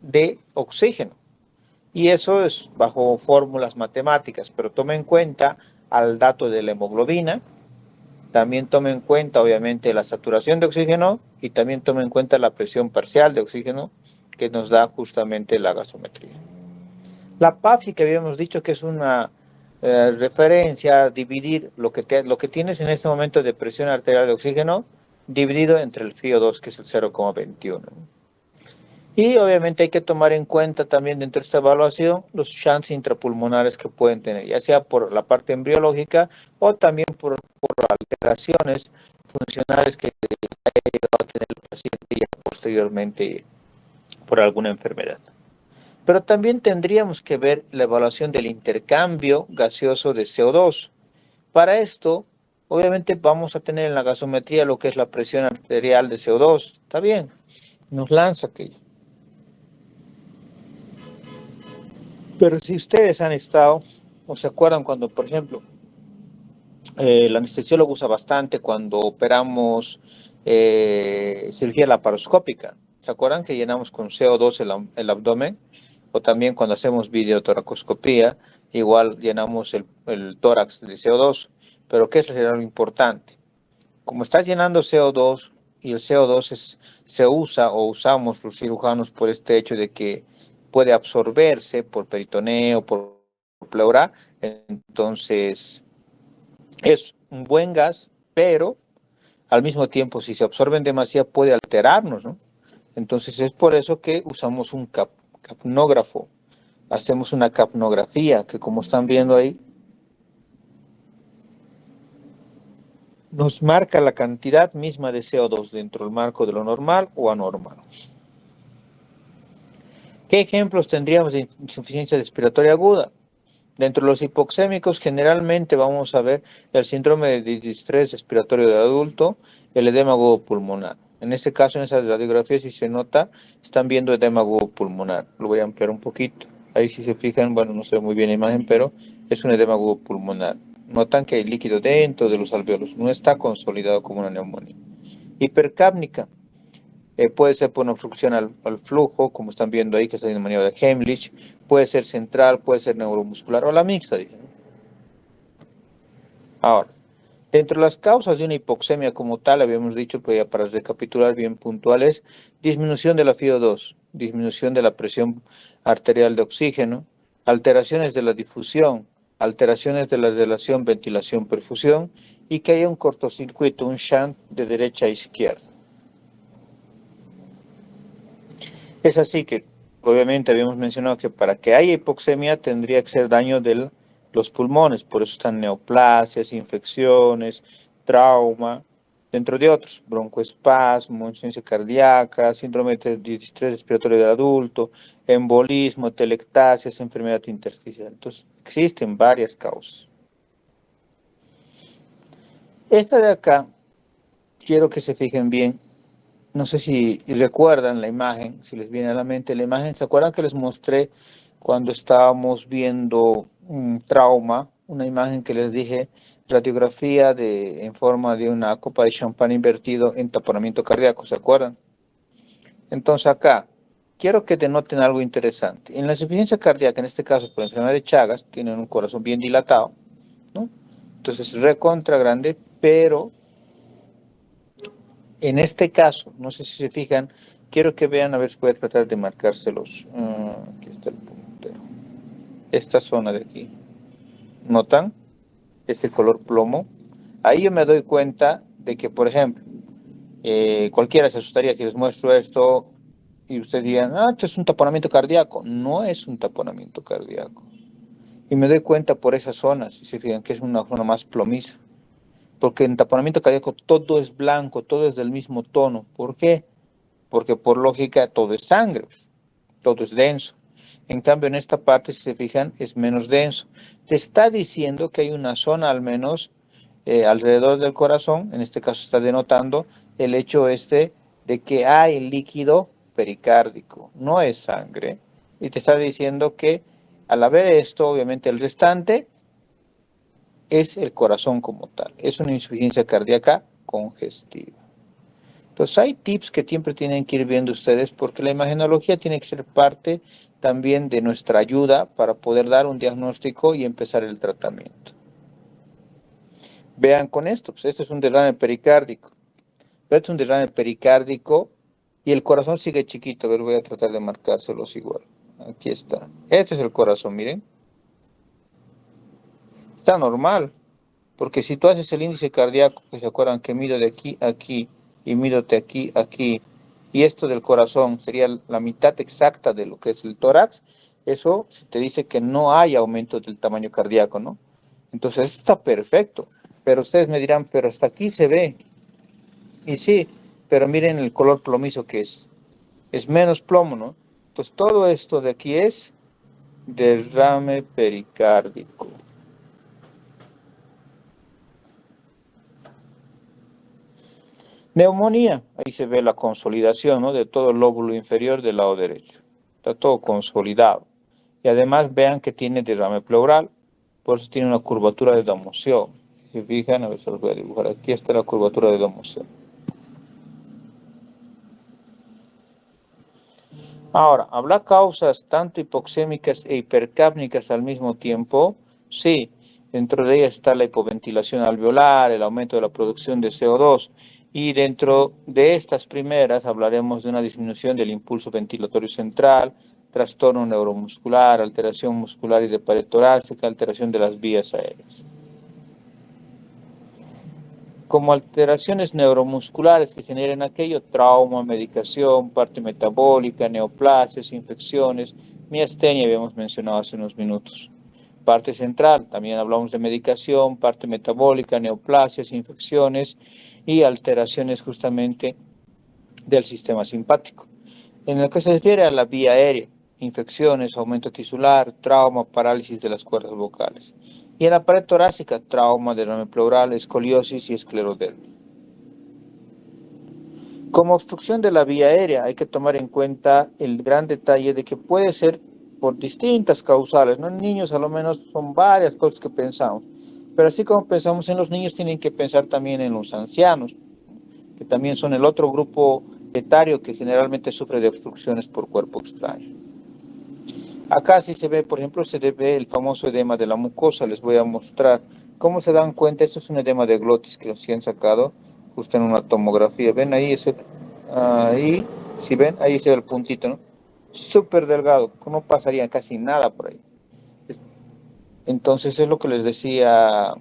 de oxígeno. Y eso es bajo fórmulas matemáticas, pero tome en cuenta al dato de la hemoglobina, también tome en cuenta obviamente la saturación de oxígeno y también tome en cuenta la presión parcial de oxígeno que nos da justamente la gasometría. La PAFI, que habíamos dicho que es una referencia a dividir lo que tienes en este momento de presión arterial de oxígeno dividido entre el FiO2, que es el 0,21. Y obviamente hay que tomar en cuenta también dentro de esta evaluación los shunts intrapulmonares que pueden tener, ya sea por la parte embriológica o también por alteraciones funcionales que va a tener el paciente ya posteriormente por alguna enfermedad. Pero también tendríamos que ver la evaluación del intercambio gaseoso de CO2. Para esto, obviamente vamos a tener en la gasometría lo que es la presión arterial de CO2. ¿Está bien? Nos lanza aquello. Pero si ustedes han estado, o se acuerdan cuando, por ejemplo, el anestesiólogo usa bastante cuando operamos cirugía laparoscópica. ¿Se acuerdan que llenamos con CO2 el abdomen? O también cuando hacemos videotoracoscopía, igual llenamos el tórax de CO2. Pero ¿qué es lo importante? Como estás llenando CO2 y el CO2 se usa o usamos los cirujanos por este hecho de que puede absorberse por peritoneo, por pleura, entonces es un buen gas, pero al mismo tiempo si se absorben demasiado puede alterarnos, ¿no? Entonces es por eso que usamos un capnógrafo, hacemos una capnografía que como están viendo ahí, nos marca la cantidad misma de CO2 dentro del marco de lo normal o anormal. ¿Qué ejemplos tendríamos de insuficiencia respiratoria aguda? Dentro de los hipoxémicos generalmente vamos a ver el síndrome de distrés respiratorio de adulto, el edema agudo pulmonar. En este caso, en esa radiografía, si se nota, están viendo edema agudo pulmonar. Lo voy a ampliar un poquito. Ahí si se fijan, bueno, no se ve muy bien la imagen, pero es un edema agudo pulmonar. Notan que hay líquido dentro de los alvéolos, no está consolidado como una neumonía. Hipercápnica. Puede ser por una obstrucción al flujo, como están viendo ahí, que es la neumonía de Heimlich. Puede ser central, puede ser neuromuscular o la mixta, dicen. Ahora, dentro de las causas de una hipoxemia como tal, habíamos dicho, pues ya para recapitular bien puntuales, disminución de la FiO2, disminución de la presión arterial de oxígeno, alteraciones de la difusión, alteraciones de la relación ventilación-perfusión y que haya un cortocircuito, un shunt de derecha a izquierda. Es así que, obviamente, habíamos mencionado que para que haya hipoxemia tendría que ser daño de los pulmones, por eso están neoplasias, infecciones, trauma, dentro de otros, broncoespasmo, insuficiencia cardíaca, síndrome de distrés respiratorio del adulto, embolismo, telectasias, enfermedad intersticial. Entonces, existen varias causas. Esta de acá, quiero que se fijen bien. No sé si recuerdan la imagen, si les viene a la mente la imagen. ¿Se acuerdan que les mostré cuando estábamos viendo un trauma? Una imagen que les dije, radiografía en forma de una copa de champán invertido en taponamiento cardíaco, ¿se acuerdan? Entonces acá, quiero que denoten algo interesante. En la insuficiencia cardíaca, en este caso por enfermedad de Chagas, tienen un corazón bien dilatado, ¿no? Entonces recontra grande, pero en este caso, no sé si se fijan, quiero que vean, a ver si voy a tratar de marcárselos. Aquí está el puntero. Esta zona de aquí. ¿Notan? Este color plomo. Ahí yo me doy cuenta de que, por ejemplo, cualquiera se asustaría si les muestro esto y ustedes digan, ah, esto es un taponamiento cardíaco. No es un taponamiento cardíaco. Y me doy cuenta por esas zonas, si se fijan, que es una zona más plomiza. Porque en taponamiento cardíaco todo es blanco, todo es del mismo tono. ¿Por qué? Porque por lógica todo es sangre, todo es denso. En cambio, en esta parte, si se fijan, es menos denso. Te está diciendo que hay una zona al menos alrededor del corazón, en este caso está denotando el hecho este de que hay líquido pericárdico, no es sangre. Y te está diciendo que al haber esto, obviamente el restante es el corazón como tal. Es una insuficiencia cardíaca congestiva. Entonces hay tips que siempre tienen que ir viendo ustedes porque la imagenología tiene que ser parte también de nuestra ayuda para poder dar un diagnóstico y empezar el tratamiento. Vean con esto, pues este es un derrame pericárdico. Este es un derrame pericárdico y el corazón sigue chiquito. A ver, voy a tratar de marcárselos igual. Aquí está. Este es el corazón, miren. Está normal. Porque si tú haces el índice cardíaco, que se acuerdan que mido de aquí a aquí y mido de aquí a aquí y esto del corazón sería la mitad exacta de lo que es el tórax, eso se te dice que no hay aumento del tamaño cardíaco, ¿no? Entonces está perfecto, pero ustedes me dirán, pero hasta aquí se ve, y sí, pero miren el color plomizo que es menos plomo, ¿no? Entonces todo esto de aquí es derrame pericárdico. Neumonía, ahí se ve la consolidación, ¿no?, de todo el lóbulo inferior del lado derecho. Está todo consolidado. Y además vean que tiene derrame pleural, por eso tiene una curvatura de domoción. Si se fijan, a ver si los voy a dibujar. Aquí está la curvatura de domoción. Ahora, ¿habrá causas tanto hipoxémicas e hipercápnicas al mismo tiempo? Sí, dentro de ellas está la hipoventilación alveolar, el aumento de la producción de CO2, y dentro de estas primeras hablaremos de una disminución del impulso ventilatorio central, trastorno neuromuscular, alteración muscular y de pared torácica, alteración de las vías aéreas. Como alteraciones neuromusculares que generen aquello, trauma, medicación, parte metabólica, neoplasias, infecciones, miastenia, habíamos mencionado hace unos minutos. Parte central, también hablamos de medicación, parte metabólica, neoplasias, infecciones y alteraciones justamente del sistema simpático. En el que se refiere a la vía aérea, infecciones, aumento tisular, trauma, parálisis de las cuerdas vocales. Y en la pared torácica, trauma, derrame pleural, escoliosis y esclerodermia. Como obstrucción de la vía aérea hay que tomar en cuenta el gran detalle de que puede ser por distintas causales, ¿no? En niños a lo menos son varias cosas que pensamos, pero así como pensamos en los niños, tienen que pensar también en los ancianos, que también son el otro grupo etario que generalmente sufre de obstrucciones por cuerpo extraño. Acá sí se ve, por ejemplo, se ve el famoso edema de la mucosa. Les voy a mostrar cómo se dan cuenta. Esto es un edema de glotis que los han sacado justo en una tomografía. ¿Ven ahí? Ahí, si ven, ahí se ve el puntito, ¿no? Súper delgado, no pasaría casi nada por ahí. Entonces es lo que les decía,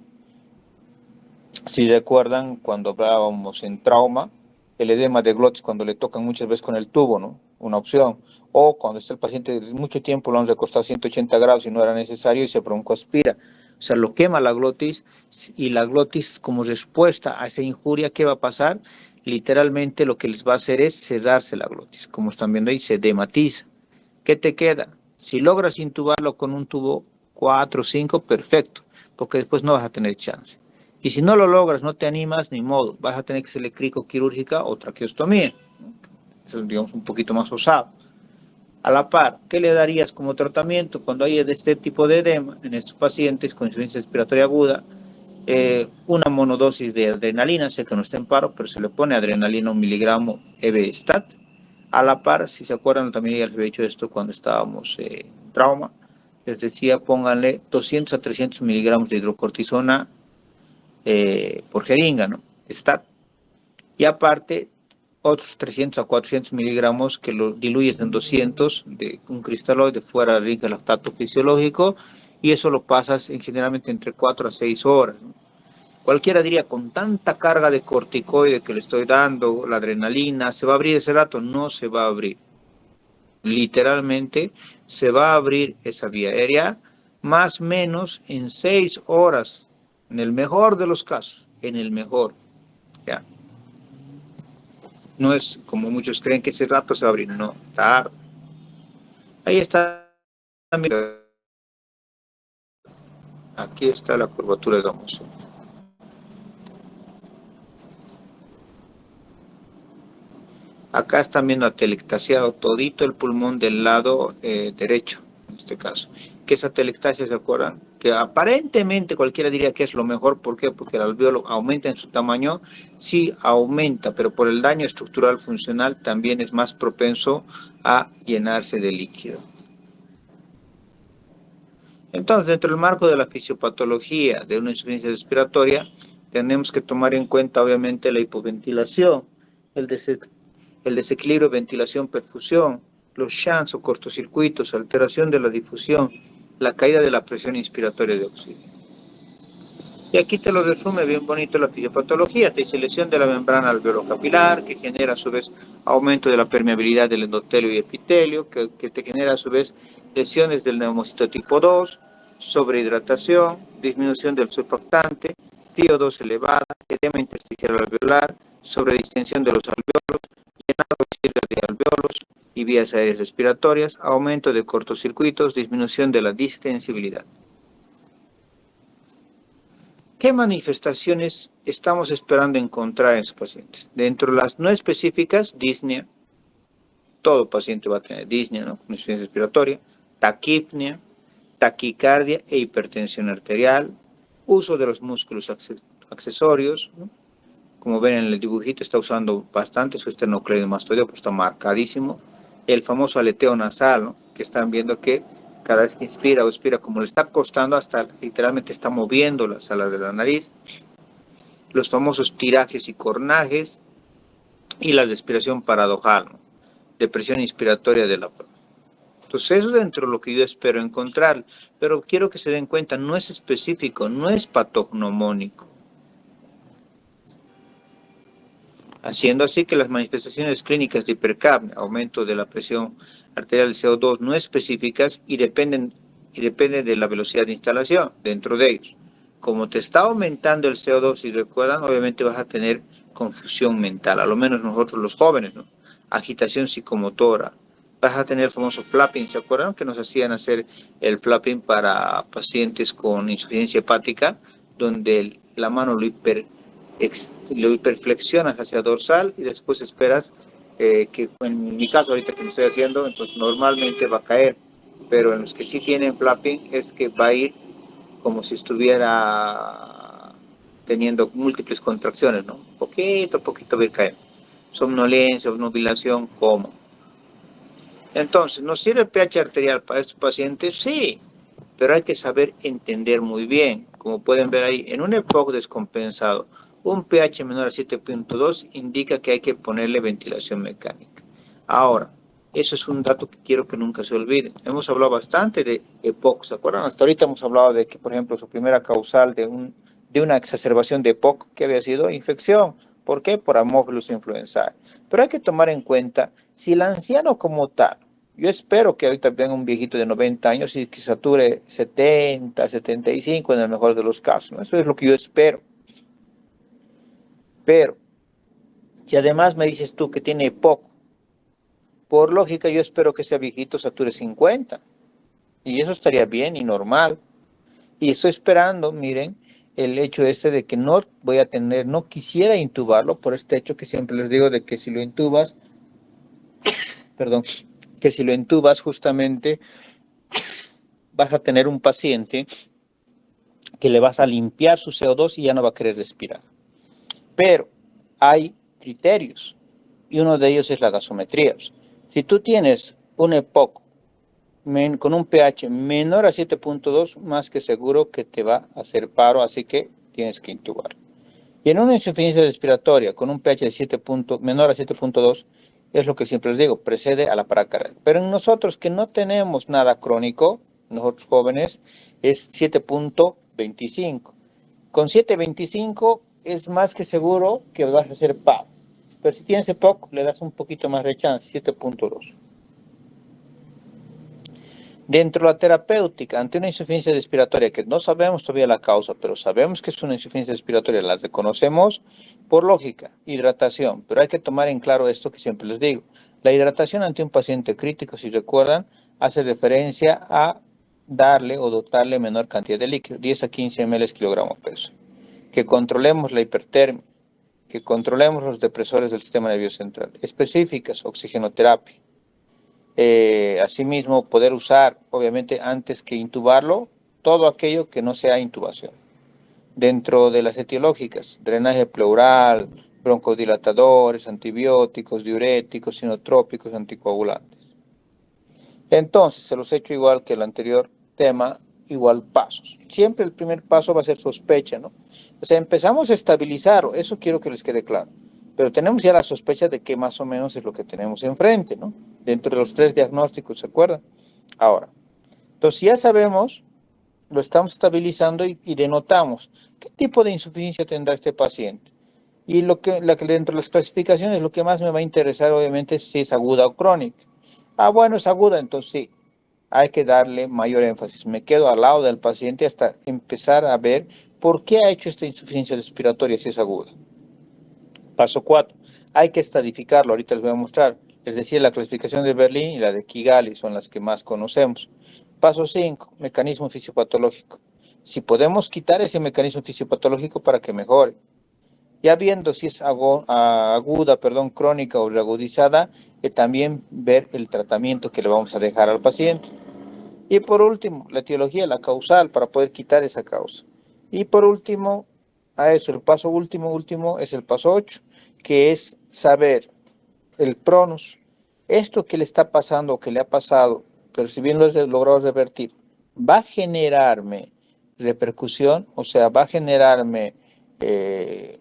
si recuerdan, cuando hablábamos en trauma, el edema de glotis cuando le tocan muchas veces con el tubo, ¿no? Una opción. O cuando está el paciente mucho tiempo, lo han recostado a 180 grados y no era necesario y se broncoaspira. O sea, lo quema la glotis, y la glotis, como respuesta a esa injuria, ¿qué va a pasar? Literalmente lo que les va a hacer es cerrarse la glotis. Como están viendo ahí, se edematiza. ¿Qué te queda? Si logras intubarlo con un tubo 4 o 5, perfecto, porque después no vas a tener chance. Y si no lo logras, no te animas, ni modo, vas a tener que hacerle cricoquirúrgica o traqueostomía. Eso es, digamos, un poquito más osado. A la par, ¿qué le darías como tratamiento cuando hay este tipo de edema en estos pacientes con insuficiencia respiratoria aguda? Una monodosis de adrenalina, sé que no está en paro, pero se le pone adrenalina 1 miligramo Ebestat. A la par, si se acuerdan, también ya les había dicho esto cuando estábamos trauma, les decía, pónganle 200 a 300 miligramos de hidrocortisona por jeringa, ¿no? Stat. Y aparte, otros 300 a 400 miligramos que lo diluyes en 200 de un cristaloide fuera de lactato fisiológico, y eso lo pasas generalmente entre 4 a 6 horas, ¿no? Cualquiera diría, con tanta carga de corticoide que le estoy dando, la adrenalina, ¿se va a abrir ese rato? No se va a abrir. Literalmente se va a abrir esa vía aérea más o menos en 6 horas, en el mejor de los casos, en el mejor, ¿ya? No es como muchos creen que ese rato se va a abrir, no, tarde. Ahí está, aquí está la curvatura de Domus. Acá están viendo atelectasiado todito el pulmón del lado derecho, en este caso. Que esa atelectasia, ¿se acuerdan? Que aparentemente cualquiera diría que es lo mejor. ¿Por qué? Porque el alveolo aumenta en su tamaño. Sí, aumenta, pero por el daño estructural funcional también es más propenso a llenarse de líquido. Entonces, dentro del marco de la fisiopatología de una insuficiencia respiratoria, tenemos que tomar en cuenta, obviamente, la hipoventilación, el desequilibrio ventilación-perfusión, los shunts o cortocircuitos, alteración de la difusión, la caída de la presión inspiratoria de oxígeno. Y aquí te lo resume bien bonito la fisiopatología. Te dice lesión de la membrana alveolo-capilar, que genera a su vez aumento de la permeabilidad del endotelio y epitelio, que te genera a su vez lesiones del neumocito tipo 2, sobrehidratación, disminución del surfactante, FiO2 elevada, edema intersticial alveolar, sobredistensión de los alveolos, llenado de alveolos y vías aéreas respiratorias, aumento de cortocircuitos, disminución de la distensibilidad. ¿Qué manifestaciones estamos esperando encontrar en sus pacientes? Dentro de las no específicas, disnea, todo paciente va a tener disnea, ¿no? Con insuficiencia respiratoria, taquipnea, taquicardia e hipertensión arterial, uso de los músculos accesorios, ¿no? Como ven en el dibujito, está usando bastante su esternocleidomastoideo, pues está marcadísimo. El famoso aleteo nasal, ¿no? Que están viendo que cada vez que inspira o expira, como le está costando, hasta literalmente está moviendo las alas de la nariz. Los famosos tirajes y cornajes y la respiración paradojal, ¿no? Depresión inspiratoria de la prueba. Entonces eso es dentro de lo que yo espero encontrar, pero quiero que se den cuenta, no es específico, no es patognomónico. Haciendo así que las manifestaciones clínicas de hipercapnia, aumento de la presión arterial del CO2 no específicas y dependen de la velocidad de instalación dentro de ellos. Como te está aumentando el CO2, si recuerdan, obviamente vas a tener confusión mental, a lo menos nosotros los jóvenes, ¿no? Agitación psicomotora, vas a tener el famoso flapping, ¿se acuerdan? Que nos hacían hacer el flapping para pacientes con insuficiencia hepática, donde la mano lo hiperflexionas hacia dorsal y después esperas que en mi caso ahorita que me estoy haciendo, entonces normalmente va a caer, pero en los que sí tienen flapping es que va a ir como si estuviera teniendo múltiples contracciones, ¿no? Poquito a poquito va a ir cayendo. Somnolencia, obnubilación, ¿cómo? Entonces, ¿nos sirve el pH arterial para estos pacientes? Sí, pero hay que saber entender muy bien. Como pueden ver ahí, en un EPOC descompensado, un pH menor a 7.2 indica que hay que ponerle ventilación mecánica. Ahora, eso es un dato que quiero que nunca se olviden. Hemos hablado bastante de EPOC, ¿se acuerdan? Hasta ahorita hemos hablado de que, por ejemplo, su primera causal de una exacerbación de EPOC, que había sido infección. ¿Por qué? Por Haemophilus influenzae. Pero hay que tomar en cuenta, si el anciano como tal, yo espero que ahorita venga un viejito de 90 años y que sature 70, 75 en el mejor de los casos, ¿no? Eso es lo que yo espero. Pero, si además me dices tú que tiene poco, por lógica yo espero que ese viejito sature 50. Y eso estaría bien y normal. Y estoy esperando, miren, el hecho de que no voy a tener, no quisiera intubarlo por este hecho que siempre les digo de que si lo intubas, perdón, que si lo intubas justamente vas a tener un paciente que le vas a limpiar su CO2 y ya no va a querer respirar. Pero hay criterios y uno de ellos es la gasometría. Si tú tienes un EPOC con un pH menor a 7.2, más que seguro que te va a hacer paro, así que tienes que intubar. Y en una insuficiencia respiratoria con un pH de menor a 7.2, es lo que siempre les digo, precede a la parada cardíaca. Pero en nosotros que no tenemos nada crónico, nosotros jóvenes, es 7.25. Con 7.25 es más que seguro que vas a hacer paro. Pero si tienes EPOC, le das un poquito más de chance, 7.2. Dentro de la terapéutica, ante una insuficiencia respiratoria, que no sabemos todavía la causa, pero sabemos que es una insuficiencia respiratoria, la reconocemos por lógica, hidratación. Pero hay que tomar en claro esto que siempre les digo. La hidratación ante un paciente crítico, si recuerdan, hace referencia a darle o dotarle menor cantidad de líquido, 10 a 15 ml kilogramo peso. Que controlemos la hipertermia, que controlemos los depresores del sistema nervioso central, específicas, oxigenoterapia. Asimismo, poder usar, obviamente, antes que intubarlo, todo aquello que no sea intubación. Dentro de las etiológicas, drenaje pleural, broncodilatadores, antibióticos, diuréticos, sinotrópicos, anticoagulantes. Entonces, se los he hecho igual que el anterior tema, igual pasos. Siempre el primer paso va a ser sospecha, ¿no? O sea, empezamos a estabilizar, eso quiero que les quede claro. Pero tenemos ya la sospecha de que más o menos es lo que tenemos enfrente, ¿no? Dentro de los 3 diagnósticos, ¿se acuerdan? Ahora, entonces ya sabemos lo estamos estabilizando y denotamos qué tipo de insuficiencia tendrá este paciente. Y dentro de las clasificaciones, lo que más me va a interesar obviamente es si es aguda o crónica. Ah, bueno, es aguda, entonces sí, hay que darle mayor énfasis. Me quedo al lado del paciente hasta empezar a ver por qué ha hecho esta insuficiencia respiratoria si es aguda. Paso 4. Hay que estadificarlo, ahorita les voy a mostrar. Es decir, la clasificación de Berlín y la de Kigali son las que más conocemos. Paso 5. Mecanismo fisiopatológico. Si podemos quitar ese mecanismo fisiopatológico para que mejore. Ya viendo si es aguda, crónica o reagudizada, también ver el tratamiento que le vamos a dejar al paciente. Y por último, la etiología, la causal, para poder quitar esa causa. Y por último, a eso, el paso último es el paso 8, que es saber el pronus, esto que le está pasando o que le ha pasado, pero si bien lo he logrado revertir, va a generarme repercusión, o sea, va a generarme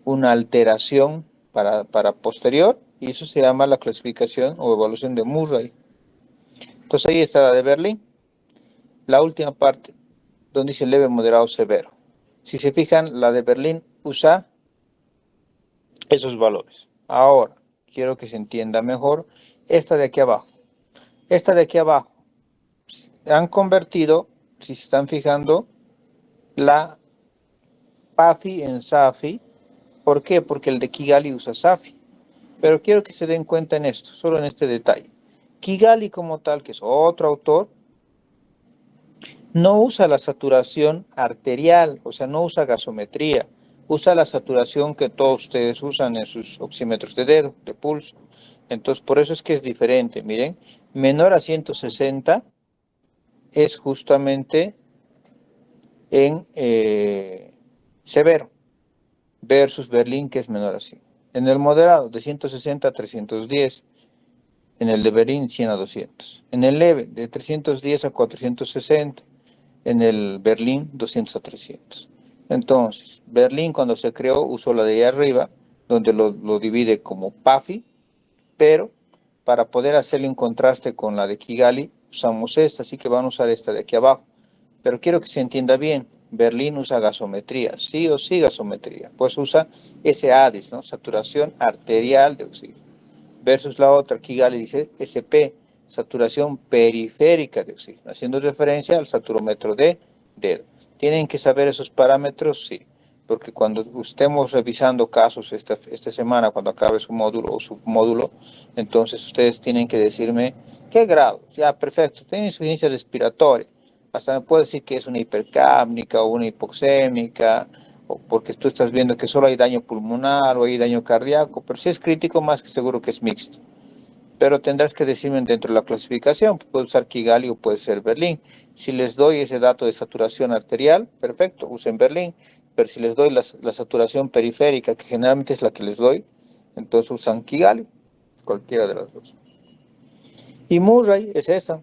una alteración para posterior, y eso se llama la clasificación o evaluación de Murray. Entonces ahí está la de Berlín. La última parte, donde dice leve, moderado, severo. Si se fijan, la de Berlín usa esos valores. Ahora, quiero que se entienda mejor esta de aquí abajo. Esta de aquí abajo, han convertido, si se están fijando, la PAFI en SAFI. ¿Por qué? Porque el de Kigali usa SAFI. Pero quiero que se den cuenta en esto, solo en este detalle. Kigali como tal, que es otro autor, no usa la saturación arterial, o sea, no usa gasometría, usa la saturación que todos ustedes usan en sus oxímetros de dedo, de pulso. Entonces, por eso es que es diferente. Miren, menor a 160 es justamente en severo, versus Berlín, que es menor a 100. En el moderado, de 160 a 310. En el de Berlín, 100 a 200. En el leve, de 310 a 460. En el Berlín 200 a 300. Entonces, Berlín cuando se creó usó la de ahí arriba, donde lo divide como PAFI, pero para poder hacerle un contraste con la de Kigali, usamos esta, así que van a usar esta de aquí abajo. Pero quiero que se entienda bien, Berlín usa gasometría, sí o sí gasometría, pues usa ese ADIS, ¿no? Saturación arterial de oxígeno, versus la otra, Kigali dice SP, saturación periférica de oxígeno, haciendo referencia al saturómetro de dedo. ¿Tienen que saber esos parámetros? Sí, porque cuando estemos revisando casos esta semana, cuando acabe su módulo o submódulo, entonces ustedes tienen que decirme qué grado. Ya, perfecto, tiene insuficiencia respiratoria. Hasta me puede decir que es una hipercápnica o una hipoxémica, o porque tú estás viendo que solo hay daño pulmonar o hay daño cardíaco, pero si es crítico, más que seguro que es mixto. Pero tendrás que decirme dentro de la clasificación, puede usar Kigali o puede ser Berlín. Si les doy ese dato de saturación arterial, perfecto, usen Berlín. Pero si les doy la saturación periférica, que generalmente es la que les doy, entonces usan Kigali, cualquiera de las dos. Y Murray es esta,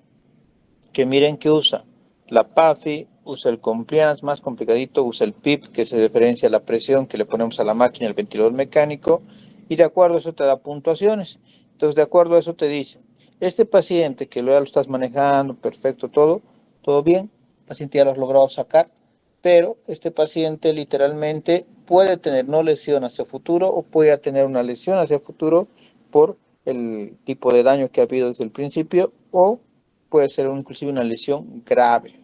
que miren que usa la PAFI, usa el compliance más complicadito, usa el PIP, que se referencia a la presión que le ponemos a la máquina, el ventilador mecánico, y de acuerdo a eso te da puntuaciones. Entonces, de acuerdo a eso te dice, este paciente que lo estás manejando, perfecto, todo bien, el paciente ya lo has logrado sacar, pero este paciente literalmente puede tener no lesión hacia el futuro o puede tener una lesión hacia el futuro por el tipo de daño que ha habido desde el principio o puede ser inclusive una lesión grave.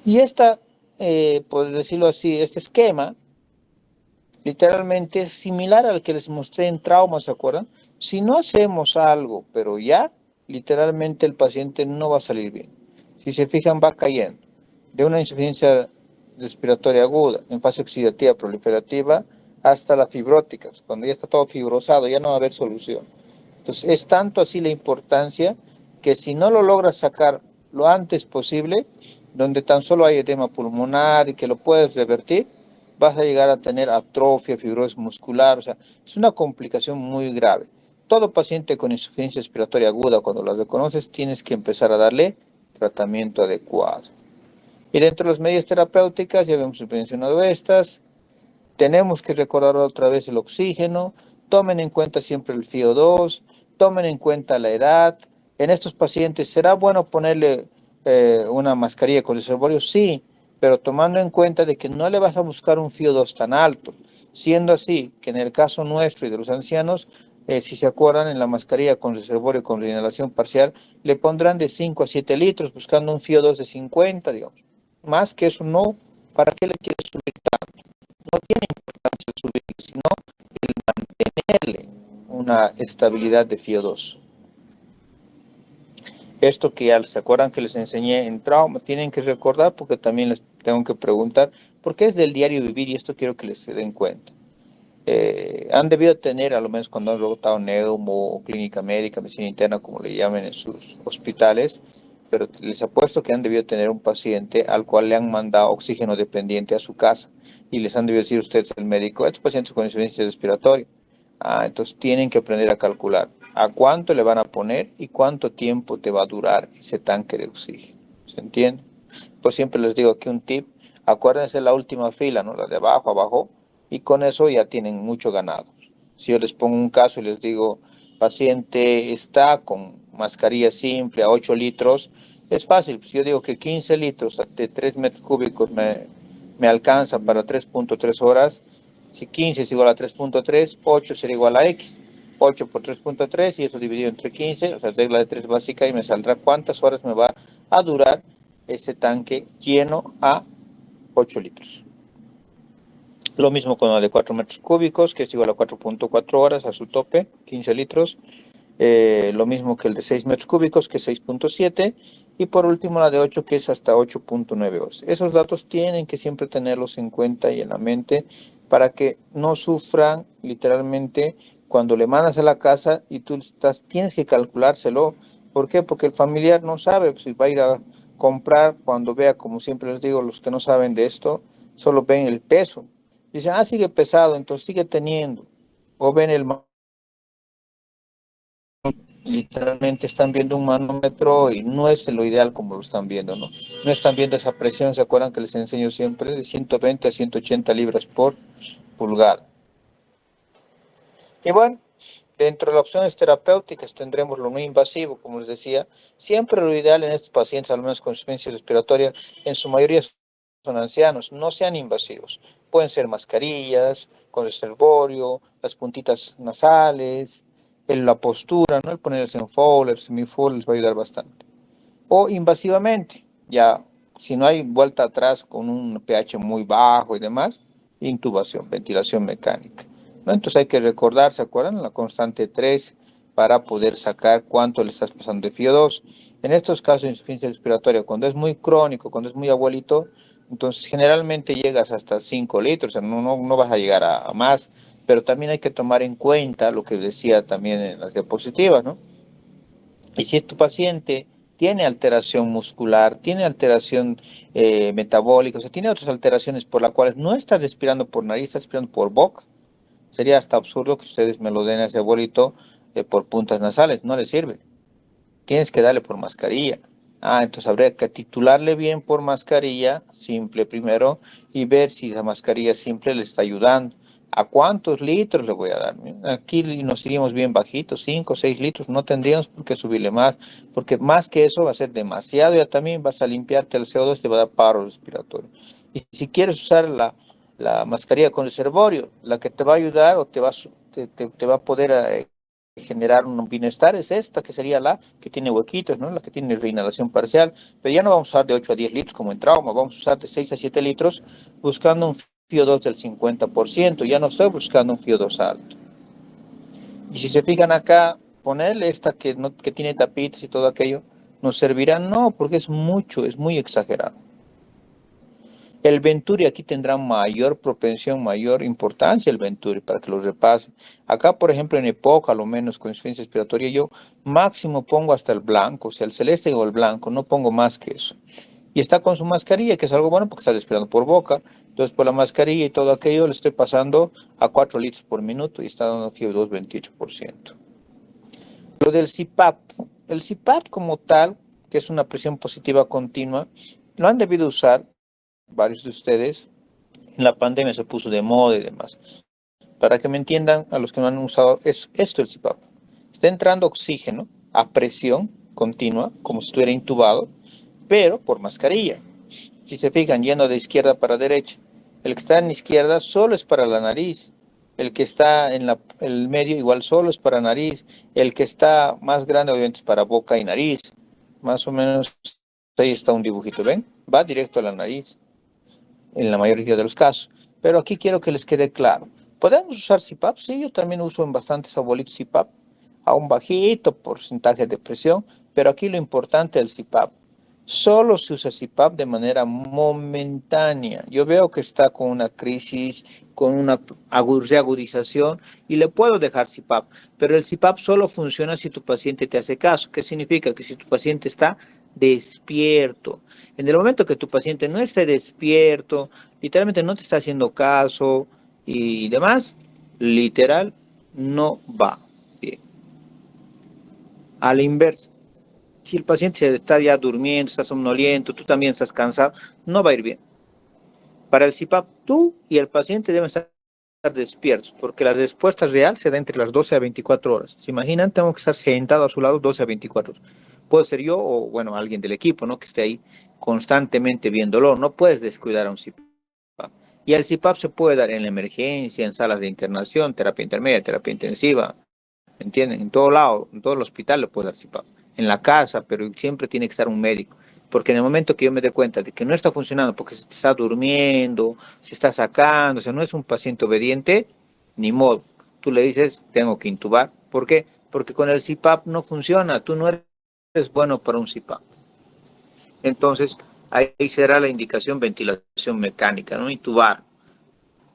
Y por decirlo así, este esquema literalmente es similar al que les mostré en trauma, ¿se acuerdan? Si no hacemos algo, pero ya, literalmente el paciente no va a salir bien. Si se fijan, va cayendo de una insuficiencia respiratoria aguda en fase oxidativa proliferativa hasta la fibrótica. Cuando ya está todo fibrosado, ya no va a haber solución. Entonces, es tanto así la importancia que si no lo logras sacar lo antes posible, donde tan solo hay edema pulmonar y que lo puedes revertir, vas a llegar a tener atrofia, fibrosis muscular, o sea, es una complicación muy grave. Todo paciente con insuficiencia respiratoria aguda, cuando la reconoces, tienes que empezar a darle tratamiento adecuado. Y dentro de las medidas terapéuticas, ya hemos mencionado estas, tenemos que recordar otra vez el oxígeno, tomen en cuenta siempre el FiO2, tomen en cuenta la edad. En estos pacientes será bueno ponerle una mascarilla con reservorio, sí, pero tomando en cuenta de que no le vas a buscar un FIO2 tan alto, siendo así que en el caso nuestro y de los ancianos, si se acuerdan, en la mascarilla con reservorio con inhalación parcial, le pondrán de 5 a 7 litros, buscando un FIO2 de 50, digamos. Más que eso, no. ¿Para qué le quieres subir tanto? No tiene importancia subirle, sino el mantenerle una estabilidad de FIO2. Esto que ya se acuerdan que les enseñé en trauma, tienen que recordar porque también les tengo que preguntar, porque es del diario vivir y esto quiero que les den cuenta. Han debido tener, a lo menos cuando han rotado neumo o clínica médica, medicina interna, como le llamen en sus hospitales, pero les apuesto que han debido tener un paciente al cual le han mandado oxígeno dependiente a su casa y les han debido decir ustedes, el médico, estos pacientes con insuficiencia respiratoria. Entonces tienen que aprender a calcular a cuánto le van a poner y cuánto tiempo te va a durar ese tanque de oxígeno. ¿Se entiende? Pues siempre les digo aquí un tip, acuérdense la última fila, ¿no? La de abajo, abajo, y con eso ya tienen mucho ganado. Si yo les pongo un caso y les digo, paciente está con mascarilla simple a 8 litros, es fácil. Si yo digo que 15 litros de 3 metros cúbicos me alcanza para 3.3 horas, si 15 es igual a 3.3, 8 será igual a X. 8 por 3.3 y eso dividido entre 15, o sea, regla de 3 básica y me saldrá cuántas horas me va a durar ese tanque lleno a 8 litros. Lo mismo con la de 4 metros cúbicos, que es igual a 4.4 horas a su tope, 15 litros. Lo mismo que el de 6 metros cúbicos, que es 6.7. Y por último la de 8, que es hasta 8.9 horas. Esos datos tienen que siempre tenerlos en cuenta y en la mente para que no sufran literalmente cuando le mandas a la casa y tú tienes que calculárselo. ¿Por qué? Porque el familiar no sabe si va a ir a comprar cuando vea, como siempre les digo, los que no saben de esto, solo ven el peso. Dicen, sigue pesado, entonces sigue teniendo. O ven el literalmente están viendo un manómetro y no es lo ideal como lo están viendo, ¿no? No están viendo esa presión, ¿se acuerdan que les enseño siempre? De 120 a 180 libras por pulgada. Y bueno, dentro de las opciones terapéuticas tendremos lo no invasivo, como les decía. Siempre lo ideal en estos pacientes, al menos con insuficiencia respiratoria, en su mayoría son ancianos, no sean invasivos. Pueden ser mascarillas, con reservorio, las puntitas nasales, la postura, ¿no? El ponerse en Fowler, semi-Fowler les va a ayudar bastante. O invasivamente, ya si no hay vuelta atrás con un pH muy bajo y demás, intubación, ventilación mecánica, ¿no? Entonces hay que recordar, ¿se acuerdan? La constante 3 para poder sacar cuánto le estás pasando de FIO2. En estos casos de insuficiencia respiratoria, cuando es muy crónico, cuando es muy abuelito, entonces generalmente llegas hasta 5 litros, o sea, no vas a llegar a más, pero también hay que tomar en cuenta lo que decía también en las diapositivas, ¿no? Y si tu paciente tiene alteración muscular, tiene alteración metabólica, o sea, tiene otras alteraciones por las cuales no estás respirando por nariz, estás respirando por boca, sería hasta absurdo que ustedes me lo den a ese abuelito por puntas nasales, no le sirve. Tienes que darle por mascarilla. Entonces habría que titularle bien por mascarilla simple primero y ver si la mascarilla simple le está ayudando. ¿A cuántos litros le voy a dar? Aquí nos iríamos bien bajitos, 5 o 6 litros, no tendríamos por qué subirle más, porque más que eso va a ser demasiado, ya también vas a limpiarte el CO2, te va a dar paro respiratorio. Y si quieres usar la mascarilla con reservorio, la que te va a ayudar o te va a poder generar un bienestar es esta, que sería la que tiene huequitos, ¿no? La que tiene reinhalación parcial, pero ya no vamos a usar de 8 a 10 litros como en trauma, vamos a usar de 6 a 7 litros buscando un FIO2 del 50%, ya no estoy buscando un FIO2 alto. Y si se fijan acá, ponerle esta que tiene tapitas y todo aquello, ¿nos servirá? No, porque es mucho, es muy exagerado. El Venturi aquí tendrá mayor propensión, mayor importancia el Venturi para que lo repasen. Acá, por ejemplo, en EPOC, a lo menos con insuficiencia respiratoria, yo máximo pongo hasta el blanco, o sea, el celeste o el blanco, no pongo más que eso. Y está con su mascarilla, que es algo bueno porque está respirando por boca. Entonces, por la mascarilla y todo aquello, le estoy pasando a 4 litros por minuto y está dando FIO2 28%. Lo del CPAP, el CPAP como tal, que es una presión positiva continua, lo han debido usar varios de ustedes. En la pandemia se puso de moda y demás. Para que me entiendan, a los que no han usado, es esto el CPAP. Está entrando oxígeno a presión continua, como si estuviera intubado, pero por mascarilla. Si se fijan, yendo de izquierda para derecha, el que está en izquierda solo es para la nariz, el que está en el medio igual solo es para nariz, el que está más grande obviamente es para boca y nariz, más o menos ahí está un dibujito, ¿ven? Va directo a la nariz en la mayoría de los casos. Pero aquí quiero que les quede claro. ¿Podemos usar CPAP? Sí, yo también uso en bastantes abuelitos CPAP, a un bajito porcentaje de presión, pero aquí lo importante del CPAP. Solo se usa CPAP de manera momentánea. Yo veo que está con una crisis, con una reagudización y le puedo dejar CPAP, pero el CPAP solo funciona si tu paciente te hace caso. ¿Qué significa? Que si tu paciente está despierto. En el momento que tu paciente no esté despierto, literalmente no te está haciendo caso y demás, literal, no va bien. A la inversa, si el paciente se está ya durmiendo, está somnoliento, tú también estás cansado, no va a ir bien. Para el CPAP, tú y el paciente deben estar despiertos, porque la respuesta real se da entre las 12 a 24 horas. ¿Se imaginan? Tengo que estar sentado a su lado 12 a 24 horas. Puede ser yo o, bueno, alguien del equipo, ¿no? Que esté ahí constantemente viéndolo. No puedes descuidar a un CPAP. Y el CPAP se puede dar en la emergencia, en salas de internación, terapia intermedia, terapia intensiva, ¿entienden? En todo lado, en todo el hospital le puede dar CPAP. En la casa, pero siempre tiene que estar un médico. Porque en el momento que yo me dé cuenta de que no está funcionando porque se está durmiendo, se está sacando, o sea, no es un paciente obediente, ni modo. Tú le dices, tengo que intubar. ¿Por qué? Porque con el CPAP no funciona. Tú no eres bueno para un CPAP. Entonces, ahí será la indicación ventilación mecánica, ¿no? Intubar.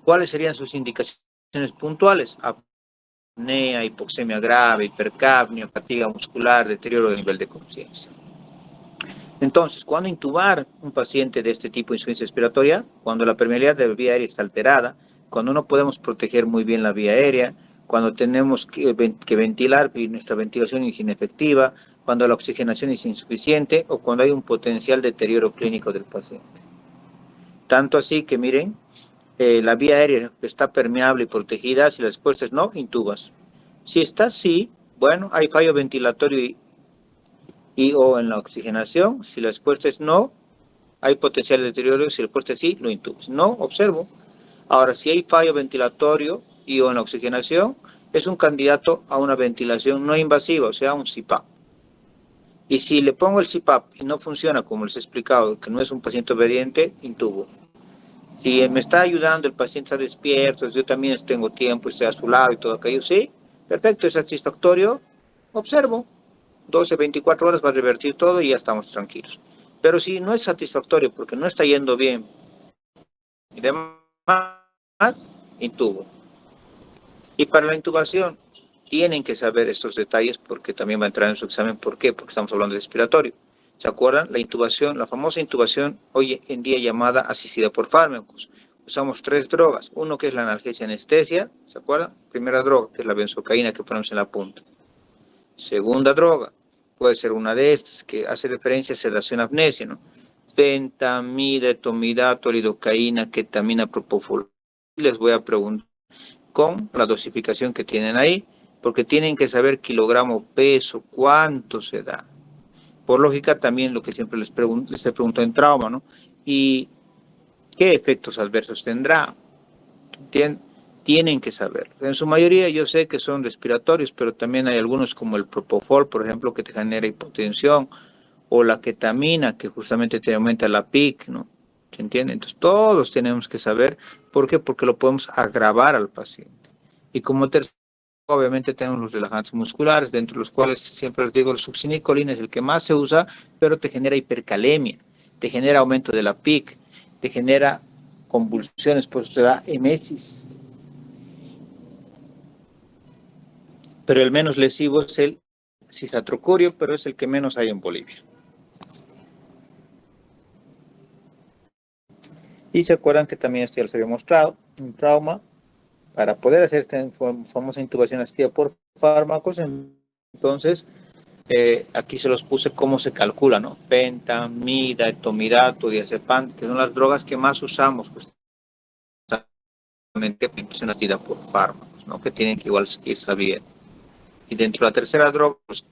¿Cuáles serían sus indicaciones puntuales? Apnea, hipoxemia grave, hipercapnia, fatiga muscular, deterioro del nivel de conciencia. Entonces, ¿cuándo intubar un paciente de este tipo de insuficiencia respiratoria? Cuando la permeabilidad de la vía aérea está alterada, cuando no podemos proteger muy bien la vía aérea, cuando tenemos que ventilar y nuestra ventilación es inefectiva, cuando la oxigenación es insuficiente o cuando hay un potencial deterioro clínico del paciente. Tanto así que miren, la vía aérea está permeable y protegida. Si la respuesta es no, intubas. Si está así, bueno, hay fallo ventilatorio y o en la oxigenación. Si la respuesta es no, hay potencial de deterioro. Si la respuesta es sí, lo intubas. No, observo. Ahora, si hay fallo ventilatorio y o en la oxigenación, es un candidato a una ventilación no invasiva, o sea, un CPAP. Y si le pongo el CPAP y no funciona, como les he explicado, que no es un paciente obediente, intubo. Si me está ayudando, el paciente está despierto, yo también tengo tiempo, estoy a su lado y todo aquello, sí, perfecto, es satisfactorio, observo, 12, 24 horas va a revertir todo y ya estamos tranquilos. Pero si no es satisfactorio porque no está yendo bien y demás, intubo. Y para la intubación, tienen que saber estos detalles porque también va a entrar en su examen. ¿Por qué? Porque estamos hablando de respiratorio. ¿Se acuerdan? La intubación, la famosa intubación hoy en día llamada asistida por fármacos. Usamos tres drogas. Uno que es la analgesia anestesia, ¿se acuerdan? Primera droga, que es la benzocaína que ponemos en la punta. Segunda droga, puede ser una de estas, que hace referencia a sedación amnesia, ¿no? Fentamida, etomidato, lidocaína, ketamina, propofol. Les voy a preguntar con la dosificación que tienen ahí, porque tienen que saber kilogramo peso, cuánto se da. Por lógica también lo que siempre les he preguntado en trauma, ¿no? Y qué efectos adversos tendrá. Tienen que saber. En su mayoría yo sé que son respiratorios, pero también hay algunos como el propofol, por ejemplo, que te genera hipotensión, o la ketamina, que justamente te aumenta la PIC, ¿no? ¿Se entiende? Entonces todos tenemos que saber. ¿Por qué? Porque lo podemos agravar al paciente. Y como tercero, obviamente tenemos los relajantes musculares, dentro de los cuales siempre les digo, el succinicolina es el que más se usa, pero te genera hipercalemia, te genera aumento de la PIC, te genera convulsiones, pues te da emesis. Pero el menos lesivo es el cisatrocurio, pero es el que menos hay en Bolivia. Y se acuerdan que también esto ya les había mostrado, un trauma, para poder hacer esta famosa intubación asistida por fármacos. Entonces, aquí se los puse cómo se calcula, ¿no? Pentamida, etomidato, diazepam, que son las drogas que más usamos justamente para intubación asistida por fármacos, ¿no? Que tienen que igual ir sabiendo. Y dentro de la tercera droga, pues,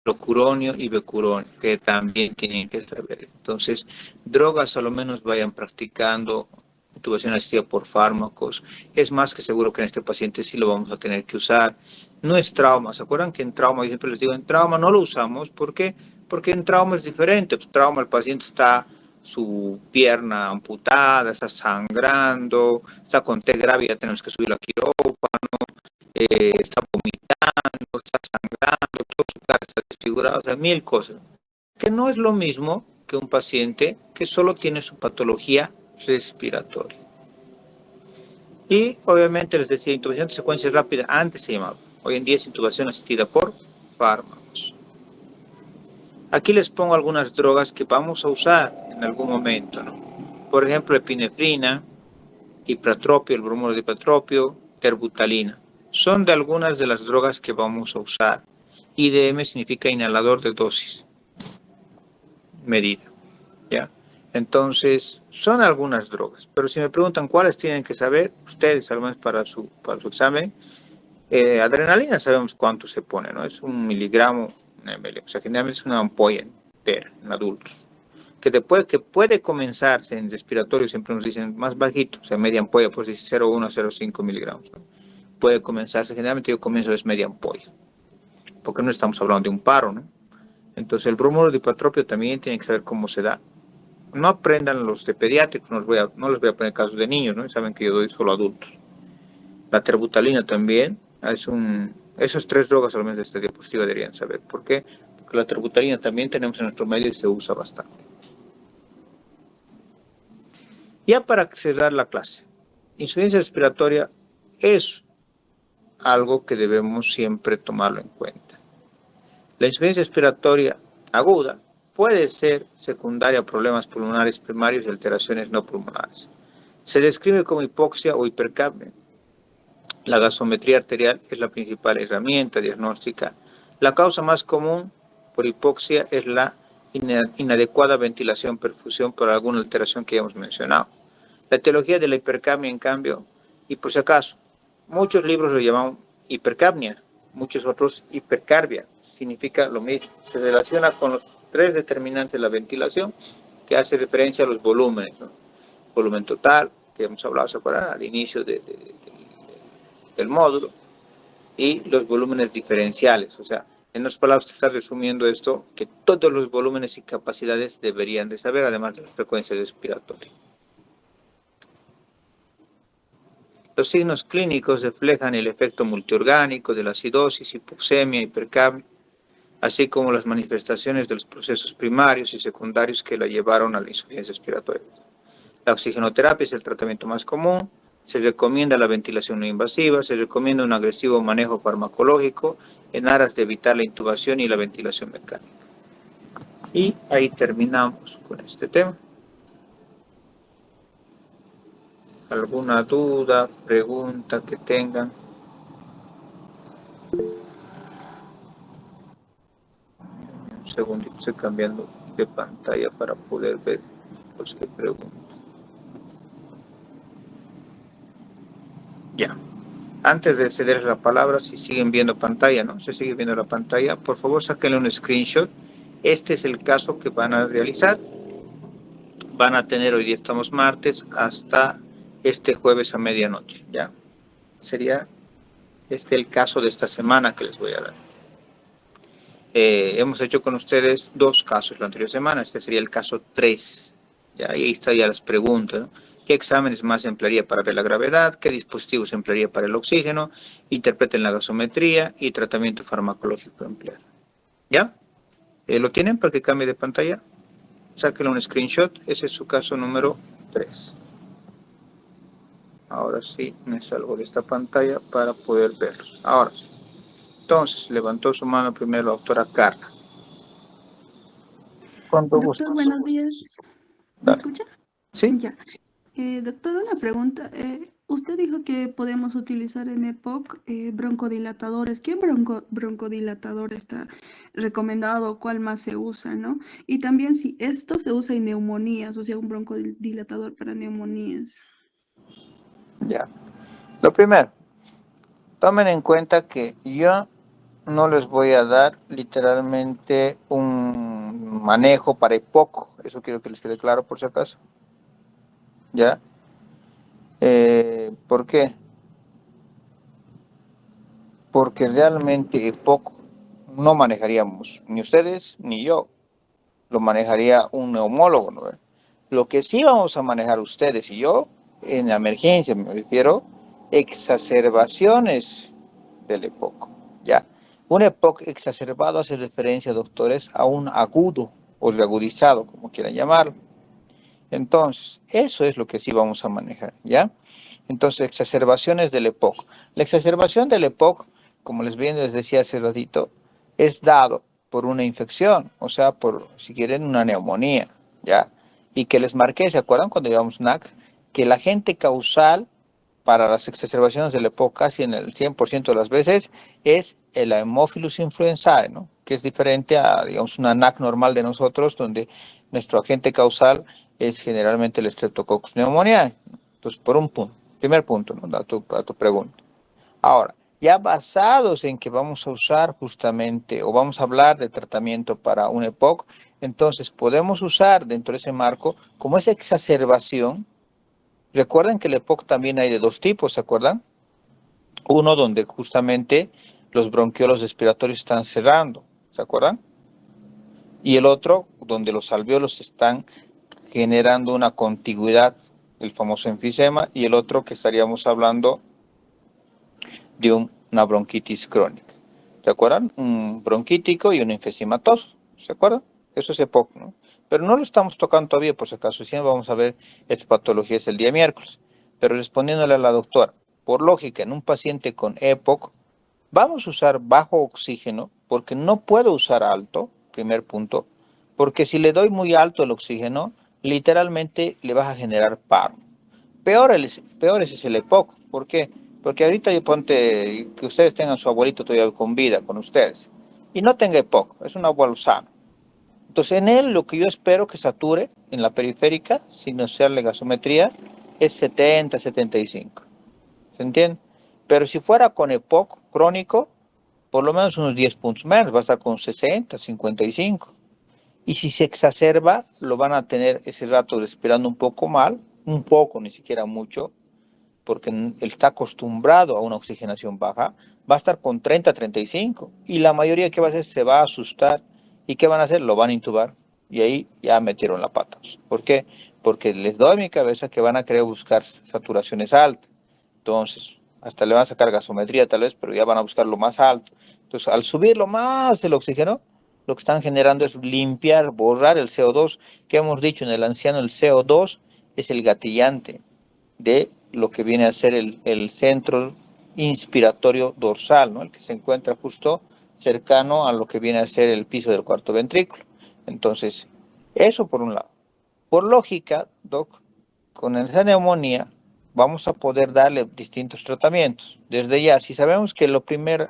hidrocuronio y becuronio, que también tienen que saber. Entonces, drogas a lo menos vayan practicando, intubación asistida por fármacos. Es más que seguro que en este paciente sí lo vamos a tener que usar. No es trauma. ¿Se acuerdan que en trauma, yo siempre les digo, en trauma no lo usamos? ¿Por qué? Porque en trauma es diferente. Pues, trauma, el paciente está su pierna amputada, está sangrando, está con T grave, ya tenemos que subirlo a quirófano, está vomitando, está sangrando, todo su cara está desfigurada, o sea, mil cosas. Que no es lo mismo que un paciente que solo tiene su patología respiratoria. Y obviamente les decía, intubación de secuencia rápida, antes se llamaba, hoy en día es intubación asistida por fármacos. Aquí les pongo algunas drogas que vamos a usar en algún momento, ¿no? Por ejemplo, epinefrina, hipratropio, el bromuro de hipratropio, terbutalina. Son de algunas de las drogas que vamos a usar. IDM significa inhalador de dosis medida, ¿ya? Entonces, son algunas drogas, pero si me preguntan cuáles tienen que saber, ustedes, al menos para su examen, adrenalina sabemos cuánto se pone, ¿no? Es 1 miligramo, 1 ml, o sea, generalmente es una ampolla entera en adultos. Que puede comenzarse en respiratorio, siempre nos dicen más bajito, o sea, media ampolla, pues dice 0,1 a 0,5 miligramos, ¿no? Puede comenzarse, generalmente yo comienzo es media ampolla, porque no estamos hablando de un paro, ¿no? Entonces el bromuro de hipatropio también tiene que saber cómo se da. No aprendan los de pediátricos, no les voy a poner casos de niños, ¿no? Saben que yo doy solo adultos. La terbutalina también, esas tres drogas al menos de esta diapositiva deberían saber. ¿Por qué? Porque la terbutalina también tenemos en nuestro medio y se usa bastante. Ya para cerrar la clase, insuficiencia respiratoria es algo que debemos siempre tomarlo en cuenta. La insuficiencia respiratoria aguda puede ser secundaria a problemas pulmonares primarios y alteraciones no pulmonares. Se describe como hipoxia o hipercapnia. La gasometría arterial es la principal herramienta diagnóstica. La causa más común por hipoxia es la inadecuada ventilación-perfusión por alguna alteración que ya hemos mencionado. La etiología de la hipercapnia, en cambio, y por si acaso, muchos libros lo llaman hipercapnia, muchos otros hipercarbia, significa lo mismo. Se relaciona con los tres determinantes de la ventilación, que hace referencia a los volúmenes, ¿no? Volumen total, que hemos hablado, ¿se acuerdan? Al inicio del módulo, y los volúmenes diferenciales. O sea, en otras palabras, te está resumiendo esto, que todos los volúmenes y capacidades deberían de saber, además de la frecuencia respiratoria. Los signos clínicos reflejan el efecto multiorgánico de la acidosis, hipoxemia, hipercapnia, así como las manifestaciones de los procesos primarios y secundarios que la llevaron a la insuficiencia respiratoria. La oxigenoterapia es el tratamiento más común. Se recomienda la ventilación no invasiva, se recomienda un agresivo manejo farmacológico en aras de evitar la intubación y la ventilación mecánica. Y ahí terminamos con este tema. ¿Alguna duda, pregunta que tengan? Un segundito, estoy cambiando de pantalla para poder ver los que preguntan. Ya. Antes de ceder la palabra, si siguen viendo pantalla, ¿no? Se sigue viendo la pantalla, por favor sáquenle un screenshot. Este es el caso que van a realizar. Van a tener, hoy día estamos martes, hasta este jueves a medianoche, ¿ya? Sería el caso de esta semana que les voy a dar. Hemos hecho con ustedes 2 casos la anterior semana, este sería el caso 3, ¿ya? Y ahí están ya las preguntas, ¿no? ¿Qué exámenes más emplearía para ver la gravedad? ¿Qué dispositivos emplearía para el oxígeno? Interpreten la gasometría y tratamiento farmacológico emplear. ¿Ya? ¿Lo tienen para que cambie de pantalla? Sáquenle un screenshot. Ese es su caso número 3. Ahora sí me salgo de esta pantalla para poder verlos. Ahora sí. Entonces, levantó su mano primero la doctora Carla. Con gusto. Doctor, buenos días. ¿Me Dale. escucha? Sí. Ya. Doctor, una pregunta. Usted dijo que podemos utilizar en EPOC broncodilatadores. ¿Qué broncodilatador está recomendado? ¿Cuál más se usa, no? Y también si esto se usa en neumonías, o sea, un broncodilatador para neumonías. Ya. Lo primero, tomen en cuenta que yo no les voy a dar literalmente un manejo para EPOC. Eso quiero que les quede claro por si acaso. ¿Ya? ¿Por qué? Porque realmente EPOC no manejaríamos ni ustedes ni yo. Lo manejaría un neumólogo, ¿no? Lo que sí vamos a manejar ustedes y yo, en la emergencia me refiero, exacerbaciones del EPOC, ¿ya? Un EPOC exacerbado hace referencia, doctores, a un agudo o reagudizado, como quieran llamarlo. Entonces, eso es lo que sí vamos a manejar, ¿ya? Entonces, exacerbaciones del EPOC. La exacerbación del EPOC, como les decía hace ratito, es dado por una infección, o sea, por, si quieren, una neumonía, ¿ya? Y que les marqué, ¿se acuerdan cuando llevamos NAC? Que el agente causal para las exacerbaciones del EPOC casi en el 100% de las veces es el Haemophilus influenzae, ¿no? Que es diferente a, digamos, una NAC normal de nosotros, donde nuestro agente causal es generalmente el Streptococcus pneumoniae. Entonces, por un punto, primer punto, ¿no? a tu pregunta. Ahora, ya basados en que vamos a usar justamente, o vamos a hablar de tratamiento para un EPOC, entonces podemos usar dentro de ese marco, como esa exacerbación. Recuerden que el EPOC también hay de dos tipos, ¿se acuerdan? Uno donde justamente los bronquiolos respiratorios están cerrando, ¿se acuerdan? Y el otro donde los alvéolos están generando una contigüidad, el famoso enfisema, y el otro que estaríamos hablando de una bronquitis crónica. ¿Se acuerdan? Un bronquítico y un enfesimatoso, ¿se acuerdan? Eso es EPOC, ¿no? Pero no lo estamos tocando todavía, por si acaso. Siempre vamos a ver estas patologías el día miércoles. Pero respondiéndole a la doctora, por lógica, en un paciente con EPOC, vamos a usar bajo oxígeno, porque no puedo usar alto, primer punto, porque si le doy muy alto el oxígeno, literalmente le vas a generar paro. Peor es el EPOC. ¿Por qué? Porque ahorita yo ponte que ustedes tengan su abuelito todavía con vida con ustedes y no tenga EPOC, es un abuelo sano. Entonces en él lo que yo espero que sature en la periférica, sin hacerle gasometría, es 70, 75. ¿Se entiende? Pero si fuera con EPOC crónico, por lo menos unos 10 puntos menos, va a estar con 60, 55. Y si se exacerba, lo van a tener ese rato respirando un poco mal, un poco, ni siquiera mucho, porque él está acostumbrado a una oxigenación baja, va a estar con 30, 35. Y la mayoría que va a hacer se va a asustar. ¿Y qué van a hacer? Lo van a intubar. Y ahí ya metieron la pata. ¿Por qué? Porque les doy mi cabeza que van a querer buscar saturaciones altas. Entonces, hasta le van a sacar gasometría tal vez, pero ya van a buscar lo más alto. Entonces, al subir lo más el oxígeno, lo que están generando es limpiar, borrar el CO2, que hemos dicho en el anciano, el CO2 es el gatillante de lo que viene a ser el centro inspiratorio dorsal, ¿no? El que se encuentra justo cercano a lo que viene a ser el piso del cuarto ventrículo. Entonces, eso por un lado. Por lógica, Doc, con esa neumonía vamos a poder darle distintos tratamientos. Desde ya, si sabemos que el primer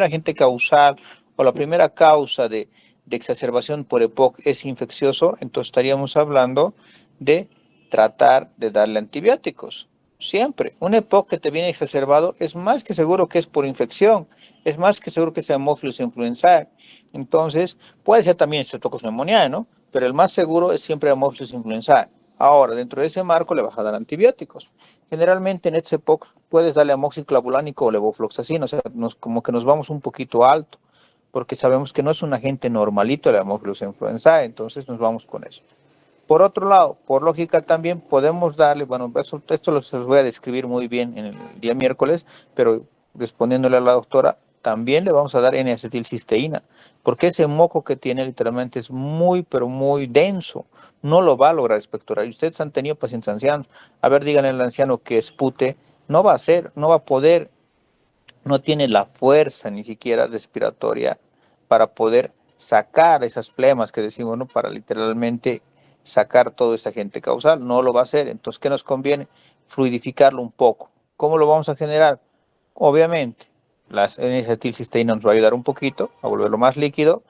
agente causal o la primera causa de exacerbación por EPOC es infeccioso, entonces estaríamos hablando de tratar de darle antibióticos. Siempre, un EPOC que te viene exacerbado es más que seguro que es por infección, es más que seguro que sea Haemophilus influenzae. Entonces, puede ser también Streptococcus pneumoniae, ¿no? Pero el más seguro es siempre Haemophilus influenzae. Ahora, dentro de ese marco le vas a dar antibióticos. Generalmente en este EPOC puedes darle amoxiclavulánico o levofloxacino, o sea, como que nos vamos un poquito alto, porque sabemos que no es un agente normalito el Haemophilus influenzae, entonces nos vamos con eso. Por otro lado, por lógica también podemos darle, bueno, esto los voy a describir muy bien en el día miércoles, pero respondiéndole a la doctora, también le vamos a dar N-acetilcisteína, porque ese moco que tiene literalmente es muy, pero muy denso, no lo va a lograr expectorar. Y ustedes han tenido pacientes ancianos, a ver, díganle al anciano que espute, no va a hacer, no va a poder, no tiene la fuerza ni siquiera respiratoria para poder sacar esas flemas que decimos, ¿no? Para literalmente sacar todo ese agente causal, no lo va a hacer. Entonces, ¿qué nos conviene? Fluidificarlo un poco. ¿Cómo lo vamos a generar? Obviamente, la N-acetilcisteína nos va a ayudar un poquito a volverlo más líquido,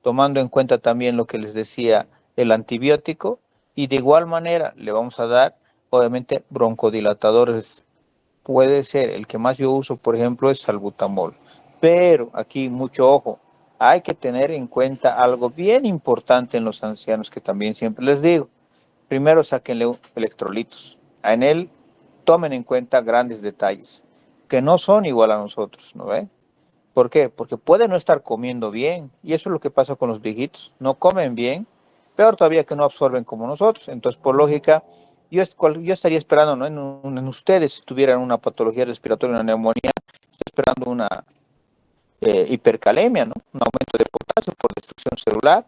tomando en cuenta también lo que les decía, el antibiótico, y de igual manera le vamos a dar, obviamente, broncodilatadores. Puede ser, el que más yo uso, por ejemplo, es salbutamol. Pero aquí mucho ojo, hay que tener en cuenta algo bien importante en los ancianos que también siempre les digo. Primero sáquenle electrolitos. En él tomen en cuenta grandes detalles que no son igual a nosotros, ¿no ve? ¿Por qué? Porque puede no estar comiendo bien y eso es lo que pasa con los viejitos. No comen bien, peor todavía que no absorben como nosotros. Entonces, por lógica, yo estaría esperando, ¿no? En ustedes, si tuvieran una patología respiratoria, una neumonía, estoy esperando una hipercalemia, ¿no? Un aumento de potasio por destrucción celular,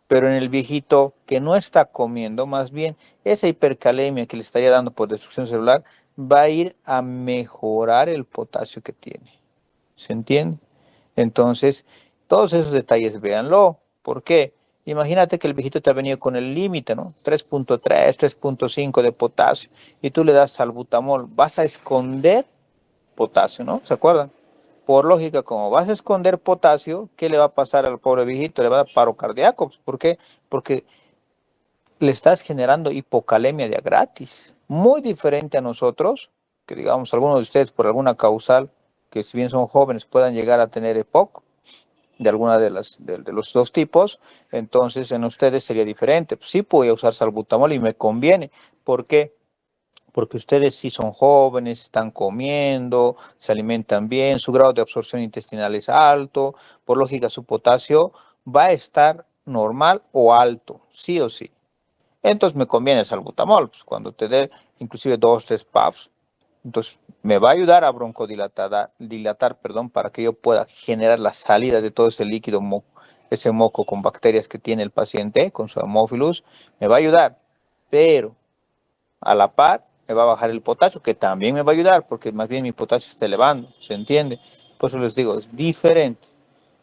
pero en el viejito que no está comiendo, más bien esa hipercalemia que le estaría dando por destrucción celular va a ir a mejorar el potasio que tiene. ¿Se entiende? Entonces, todos esos detalles véanlo. ¿Por qué? Imagínate que el viejito te ha venido con el límite, ¿no? 3.3, 3.5 de potasio y tú le das salbutamol. Vas a esconder potasio, ¿no? ¿Se acuerdan? Por lógica, como vas a esconder potasio, ¿qué le va a pasar al pobre viejito? Le va a dar paro cardíaco. ¿Por qué? Porque le estás generando hipocalemia de a gratis. Muy diferente a nosotros, que digamos algunos de ustedes por alguna causal, que si bien son jóvenes puedan llegar a tener EPOC, de alguna de los dos tipos, entonces en ustedes sería diferente. Pues sí voy a usar salbutamol y me conviene. ¿Por qué? Porque ustedes sí son jóvenes, están comiendo, se alimentan bien, su grado de absorción intestinal es alto, por lógica su potasio va a estar normal o alto, sí o sí. Entonces me conviene el salbutamol, pues cuando te dé inclusive 2, 3 puffs, entonces me va a ayudar a dilatar, perdón, para que yo pueda generar la salida de todo ese líquido, ese moco con bacterias que tiene el paciente con su Haemophilus, me va a ayudar, pero a la par me va a bajar el potasio, que también me va a ayudar, porque más bien mi potasio está elevando, ¿se entiende? Por eso les digo, es diferente,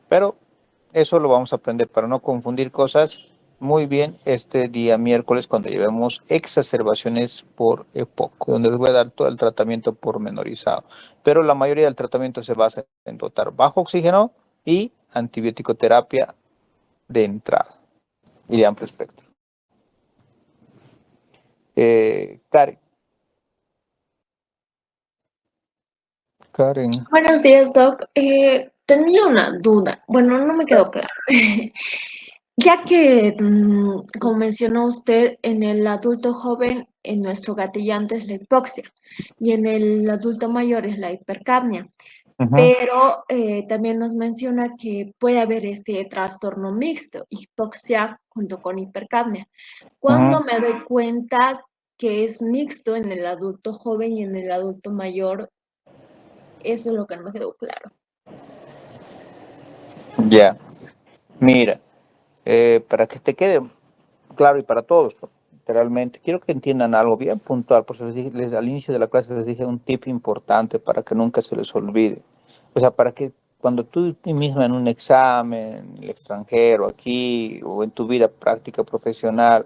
pero eso lo vamos a aprender para no confundir cosas muy bien este día miércoles cuando llevemos exacerbaciones por EPOC, donde les voy a dar todo el tratamiento pormenorizado. Pero la mayoría del tratamiento se basa en dotar bajo oxígeno y antibiótico terapia de entrada y de amplio espectro. Karen. Karen. Buenos días, Doc. Tenía una duda. Bueno, no me quedó claro. Ya que, como mencionó usted, en el adulto joven, en nuestro gatillante es la hipoxia y en el adulto mayor es la hipercapnia. Pero también nos menciona que puede haber este trastorno mixto, hipoxia junto con hipercapnia. ¿Cuándo me doy cuenta que es mixto en el adulto joven y en el adulto mayor? Eso es lo que no me quedó claro. Ya, mira, para que te quede claro y para todos, literalmente, quiero que entiendan algo bien puntual, por eso les dije, al inicio de la clase les dije un tip importante para que nunca se les olvide. O sea, para que cuando tú misma en un examen, en el extranjero, aquí, o en tu vida práctica profesional,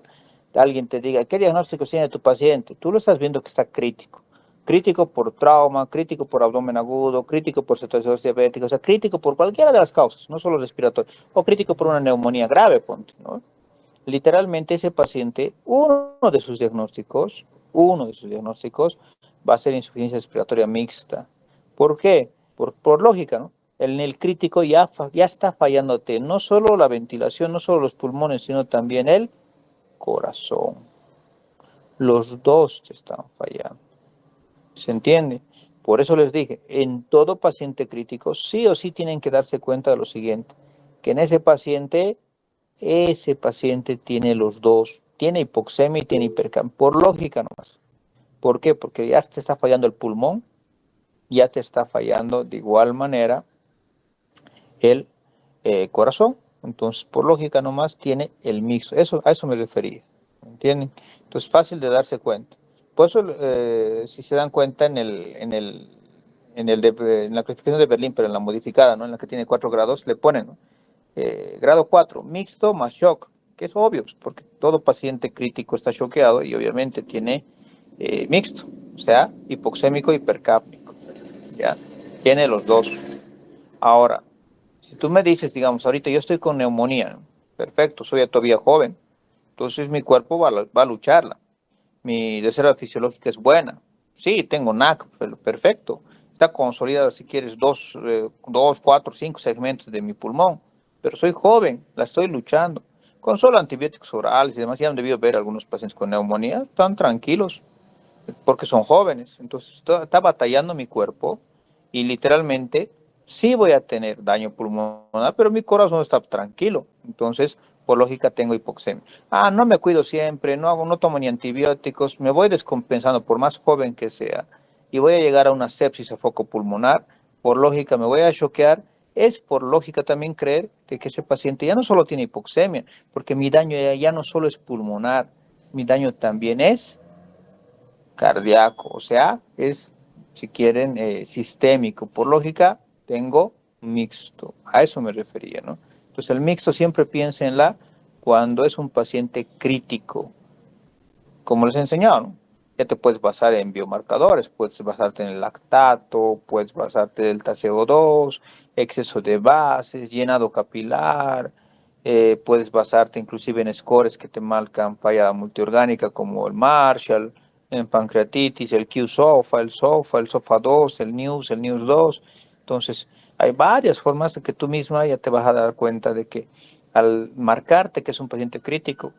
alguien te diga, ¿qué diagnóstico tiene tu paciente? Tú lo estás viendo que está crítico. Crítico por trauma, crítico por abdomen agudo, crítico por cetosis diabética, o sea, crítico por cualquiera de las causas, no solo respiratorio, o crítico por una neumonía grave, ponte, ¿no? Literalmente ese paciente, uno de sus diagnósticos va a ser insuficiencia respiratoria mixta. ¿Por qué? Por lógica, ¿no? En el crítico ya está fallándote no solo la ventilación, no solo los pulmones, sino también el corazón. Los dos te están fallando. ¿Se entiende? Por eso les dije, en todo paciente crítico sí o sí tienen que darse cuenta de lo siguiente, que en ese paciente tiene los dos, tiene hipoxemia y tiene hipercapnia, por lógica nomás. ¿Por qué? Porque ya te está fallando el pulmón, ya te está fallando de igual manera el corazón. Entonces, por lógica nomás tiene el mixto. A eso me refería. ¿Entienden? Entonces, fácil de darse cuenta. Por eso, si se dan cuenta en la clasificación de Berlín, pero en la modificada, ¿no? En la que tiene 4 grados, le ponen, ¿no? Grado 4, mixto más shock, que es obvio, pues, porque todo paciente crítico está choqueado y obviamente tiene mixto, o sea, hipoxémico, hipercápnico, ¿ya? Tiene los dos. Ahora, si tú me dices, digamos, ahorita yo estoy con neumonía, ¿no? Perfecto, soy todavía joven, entonces mi cuerpo va a lucharla. Mi reserva fisiológica es buena. Sí, tengo NAC, perfecto. Está consolidado, si quieres, dos, cuatro, cinco segmentos de mi pulmón, pero soy joven, la estoy luchando. Con solo antibióticos orales y demás, ya han debido ver algunos pacientes con neumonía, están tranquilos, porque son jóvenes. Entonces está batallando mi cuerpo y literalmente sí voy a tener daño pulmonar, pero mi corazón está tranquilo. Entonces, por lógica, tengo hipoxemia. No me cuido siempre, no tomo ni antibióticos, me voy descompensando por más joven que sea y voy a llegar a una sepsis a foco pulmonar. Por lógica, me voy a choquear. Es por lógica también creer de que ese paciente ya no solo tiene hipoxemia, porque mi daño ya no solo es pulmonar, mi daño también es cardíaco, o sea, es, si quieren, sistémico. Por lógica, tengo mixto. A eso me refería, ¿no? Entonces, el mixto siempre piénsenla cuando es un paciente crítico, como les he enseñado, ¿no? Ya te puedes basar en biomarcadores, puedes basarte en el lactato, puedes basarte en delta CO2, exceso de bases, llenado capilar, puedes basarte inclusive en scores que te marcan falla multiorgánica como el Marshall, en pancreatitis, el Q-SOFA, el SOFA2, el NEWS 2. Entonces, hay varias formas de que tú misma ya te vas a dar cuenta de que al marcarte que es un paciente crítico,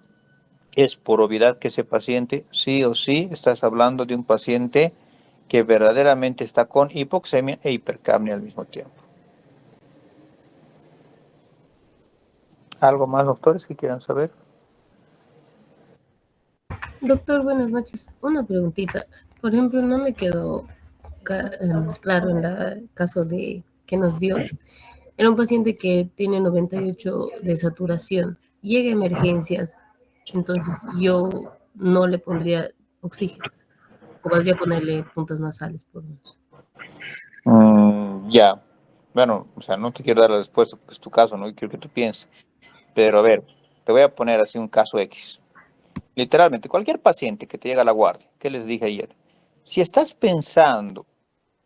es por obviedad que ese paciente, sí o sí, estás hablando de un paciente que verdaderamente está con hipoxemia e hipercapnia al mismo tiempo. ¿Algo más, doctores, que quieran saber? Doctor, buenas noches. Una preguntita. Por ejemplo, no me quedó claro en el caso de que nos dio. Era un paciente que tiene 98 de saturación. Llega a emergencias, entonces yo no le pondría oxígeno. O podría ponerle puntas nasales, por lo menos. Ya. Bueno, o sea, no te quiero dar la respuesta porque es tu caso, no quiero que tú pienses. Pero a ver, te voy a poner así un caso X. Literalmente, cualquier paciente que te llega a la guardia, ¿qué les dije ayer? Si estás pensando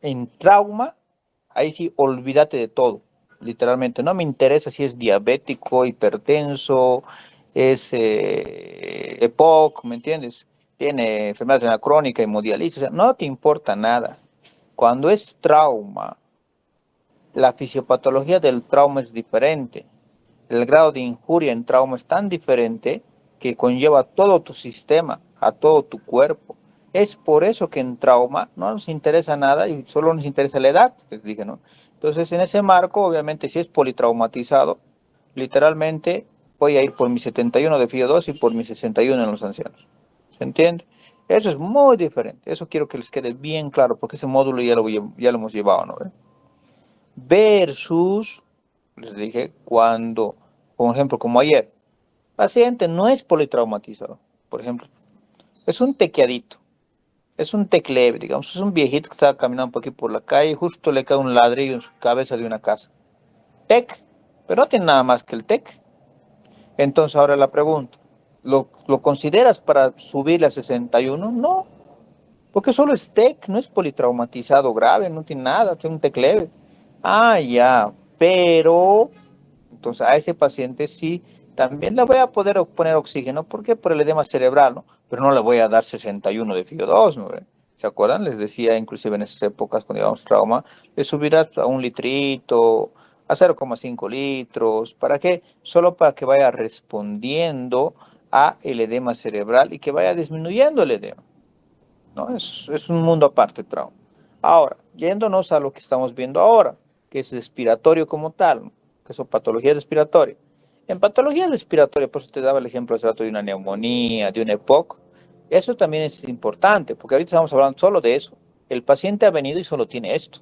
en trauma, ahí sí, olvídate de todo. Literalmente, no me interesa si es diabético, hipertenso, es EPOC, ¿me entiendes? Tiene enfermedad renal crónica, hemodiálisis, o sea, no te importa nada. Cuando es trauma, la fisiopatología del trauma es diferente. El grado de injuria en trauma es tan diferente que conlleva a todo tu sistema, a todo tu cuerpo. Es por eso que en trauma no nos interesa nada y solo nos interesa la edad, les dije, ¿no? Entonces, en ese marco, obviamente, si es politraumatizado, literalmente voy a ir por mi 71 de FIO2 y por mi 61 en los ancianos. ¿Se entiende? Eso es muy diferente. Eso quiero que les quede bien claro, porque ese módulo ya lo hemos llevado, ¿no? Versus, les dije, cuando, por ejemplo, como ayer, paciente no es politraumatizado, por ejemplo, es un tequeadito, es un tecleve, digamos, es un viejito que estaba caminando por aquí por la calle y justo le cae un ladrillo en su cabeza de una casa. Tec, pero no tiene nada más que el tec. Entonces ahora la pregunta, ¿lo consideras para subir a 61? No, porque solo es TEC, no es politraumatizado grave, no tiene nada, tiene un TEC leve. Ya, pero entonces a ese paciente sí, también le voy a poder poner oxígeno, porque por el edema cerebral, ¿no? Pero no le voy a dar 61 de FIO2, ¿no? ¿Se acuerdan? Les decía, inclusive en esas épocas, cuando llevamos trauma, le subirás a un litrito, a 0,5 litros. ¿Para qué? Solo para que vaya respondiendo a el edema cerebral y que vaya disminuyendo el edema, ¿no? Es un mundo aparte el trauma. Ahora, yéndonos a lo que estamos viendo ahora, que es respiratorio como tal, ¿no? Que son patologías respiratorias. En patología respiratoria, por eso te daba el ejemplo hace rato de una neumonía, de un EPOC, eso también es importante, porque ahorita estamos hablando solo de eso. El paciente ha venido y solo tiene esto.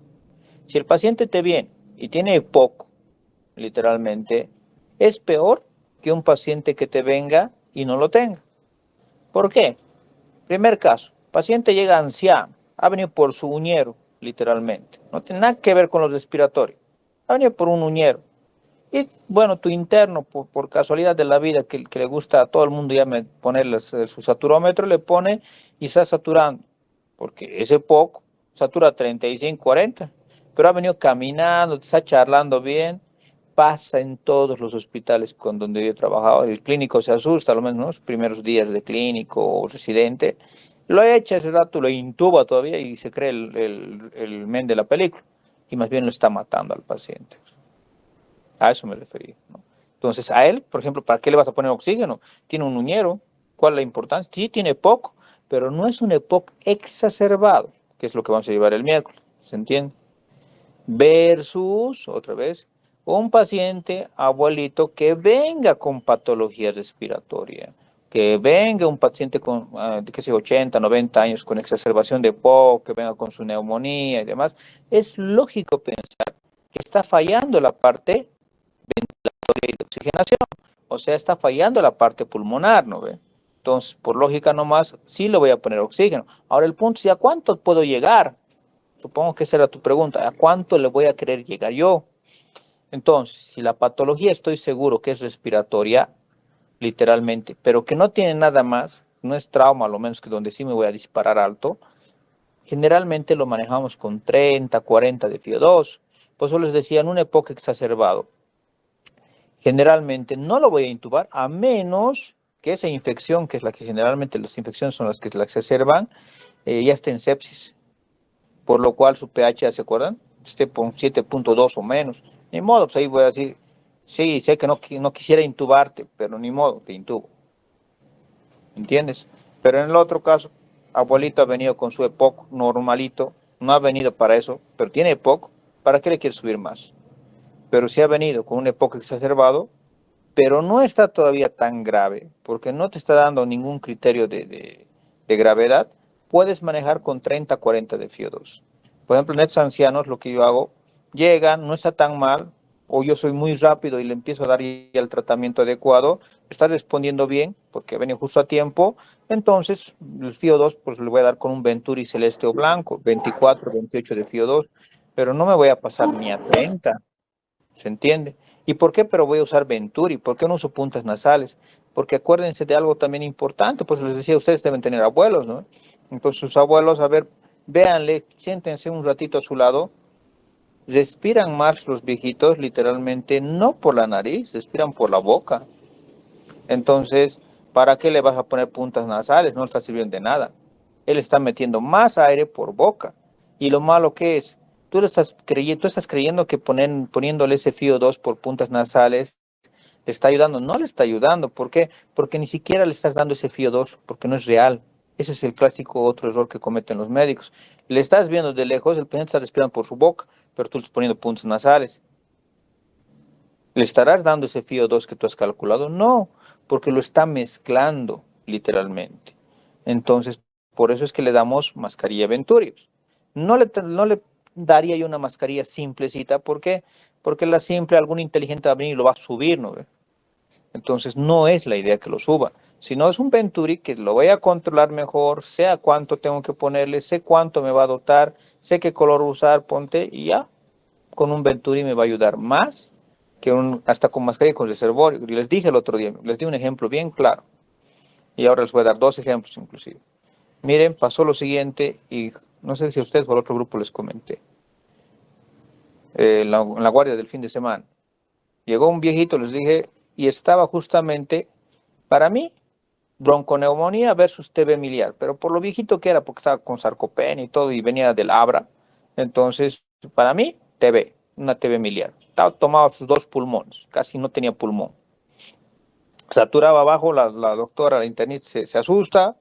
Si el paciente te viene y tiene EPOC, literalmente, es peor que un paciente que te venga y no lo tenga. ¿Por qué? Primer caso, paciente llega anciano, ha venido por su uñero, literalmente. No tiene nada que ver con los respiratorios. Ha venido por un uñero. Y bueno, tu interno, por casualidad de la vida, que le gusta a todo el mundo ya ponerle su saturómetro, le pone y está saturando. Porque ese poco, satura 35, 40. Pero ha venido caminando, está charlando bien. Pasa en todos los hospitales con donde yo he trabajado. El clínico se asusta, a lo menos, ¿no? Los primeros días de clínico o residente. Lo echa ese rato, lo intuba todavía y se cree el men de la película. Y más bien lo está matando al paciente. A eso me refería, ¿no? Entonces, a él, por ejemplo, ¿para qué le vas a poner oxígeno? Tiene un uñero. ¿Cuál es la importancia? Sí, tiene EPOC, pero no es un EPOC exacerbado, que es lo que vamos a llevar el miércoles. ¿Se entiende? Versus, otra vez, un paciente abuelito que venga con patología respiratoria, que venga un paciente con, qué sé, 80, 90 años con exacerbación de EPOC, que venga con su neumonía y demás. Es lógico pensar que está fallando la parte ventilatoria y de oxigenación, o sea, está fallando la parte pulmonar, ¿no ve? Entonces, por lógica nomás, sí le voy a poner oxígeno. Ahora el punto es, ¿a cuánto puedo llegar? Supongo que esa era tu pregunta, ¿a cuánto le voy a querer llegar yo? Entonces, si la patología estoy seguro que es respiratoria, literalmente, pero que no tiene nada más, no es trauma, a lo menos que donde sí me voy a disparar alto, generalmente lo manejamos con 30, 40 de FIO2. Por eso les decía, en una época exacerbado, generalmente no lo voy a intubar a menos que esa infección, que es la que generalmente las infecciones son las que la exacerban, ya esté en sepsis. Por lo cual su pH, ¿se acuerdan? Esté por 7.2 o menos. Ni modo, pues ahí voy a decir, sí, sé que no quisiera intubarte, pero ni modo, te intubo. ¿Entiendes? Pero en el otro caso, abuelito ha venido con su EPOC normalito, no ha venido para eso, pero tiene EPOC, ¿para qué le quiere subir más? Pero sí ha venido con un EPOC exacerbado, pero no está todavía tan grave, porque no te está dando ningún criterio de gravedad, puedes manejar con 30, 40 de FIO2. Por ejemplo, en estos ancianos lo que yo hago, llegan, no está tan mal, o yo soy muy rápido y le empiezo a dar ya el tratamiento adecuado, está respondiendo bien, porque viene justo a tiempo, entonces el FIO2 pues le voy a dar con un Venturi celeste o blanco, 24, 28 de FIO2, pero no me voy a pasar ni a 30. ¿Se entiende? ¿Y por qué? Pero voy a usar Venturi. ¿Por qué no uso puntas nasales? Porque acuérdense de algo también importante, pues les decía, ustedes deben tener abuelos, ¿no? Entonces sus abuelos, a ver, véanle, siéntense un ratito a su lado, respiran más los viejitos, literalmente, no por la nariz, respiran por la boca. Entonces, ¿para qué le vas a poner puntas nasales? No le está sirviendo de nada. Él está metiendo más aire por boca. Y lo malo que es, tú estás creyendo que poniéndole ese FIO2 por puntas nasales le está ayudando. No le está ayudando. ¿Por qué? Porque ni siquiera le estás dando ese FIO2, porque no es real. Ese es el clásico otro error que cometen los médicos. Le estás viendo de lejos, el paciente está respirando por su boca, pero tú le estás poniendo puntas nasales. ¿Le estarás dando ese FIO2 que tú has calculado? No, porque lo está mezclando literalmente. Entonces, por eso es que le damos mascarilla Venturios. No le daría yo una mascarilla simplecita. ¿Por qué? Porque la simple, algún inteligente va a venir y lo va a subir, ¿no? Entonces, no es la idea que lo suba, sino es un Venturi que lo voy a controlar mejor, sé a cuánto tengo que ponerle, sé cuánto me va a dotar, sé qué color usar, ponte y ya. Con un Venturi me va a ayudar más que hasta con mascarilla con reservorio. Y les dije el otro día, les di un ejemplo bien claro. Y ahora les voy a dar dos ejemplos inclusive. Miren, pasó lo siguiente y no sé si a ustedes o al otro grupo les comenté. En la guardia del fin de semana. Llegó un viejito, les dije, y estaba justamente, para mí, bronconeumonía versus TB miliar. Pero por lo viejito que era, porque estaba con sarcopenia y todo, y venía del Abra. Entonces, para mí, TB, una TB miliar. Estaba tomado sus dos pulmones, casi no tenía pulmón. Saturaba abajo, la doctora, la internista, se asusta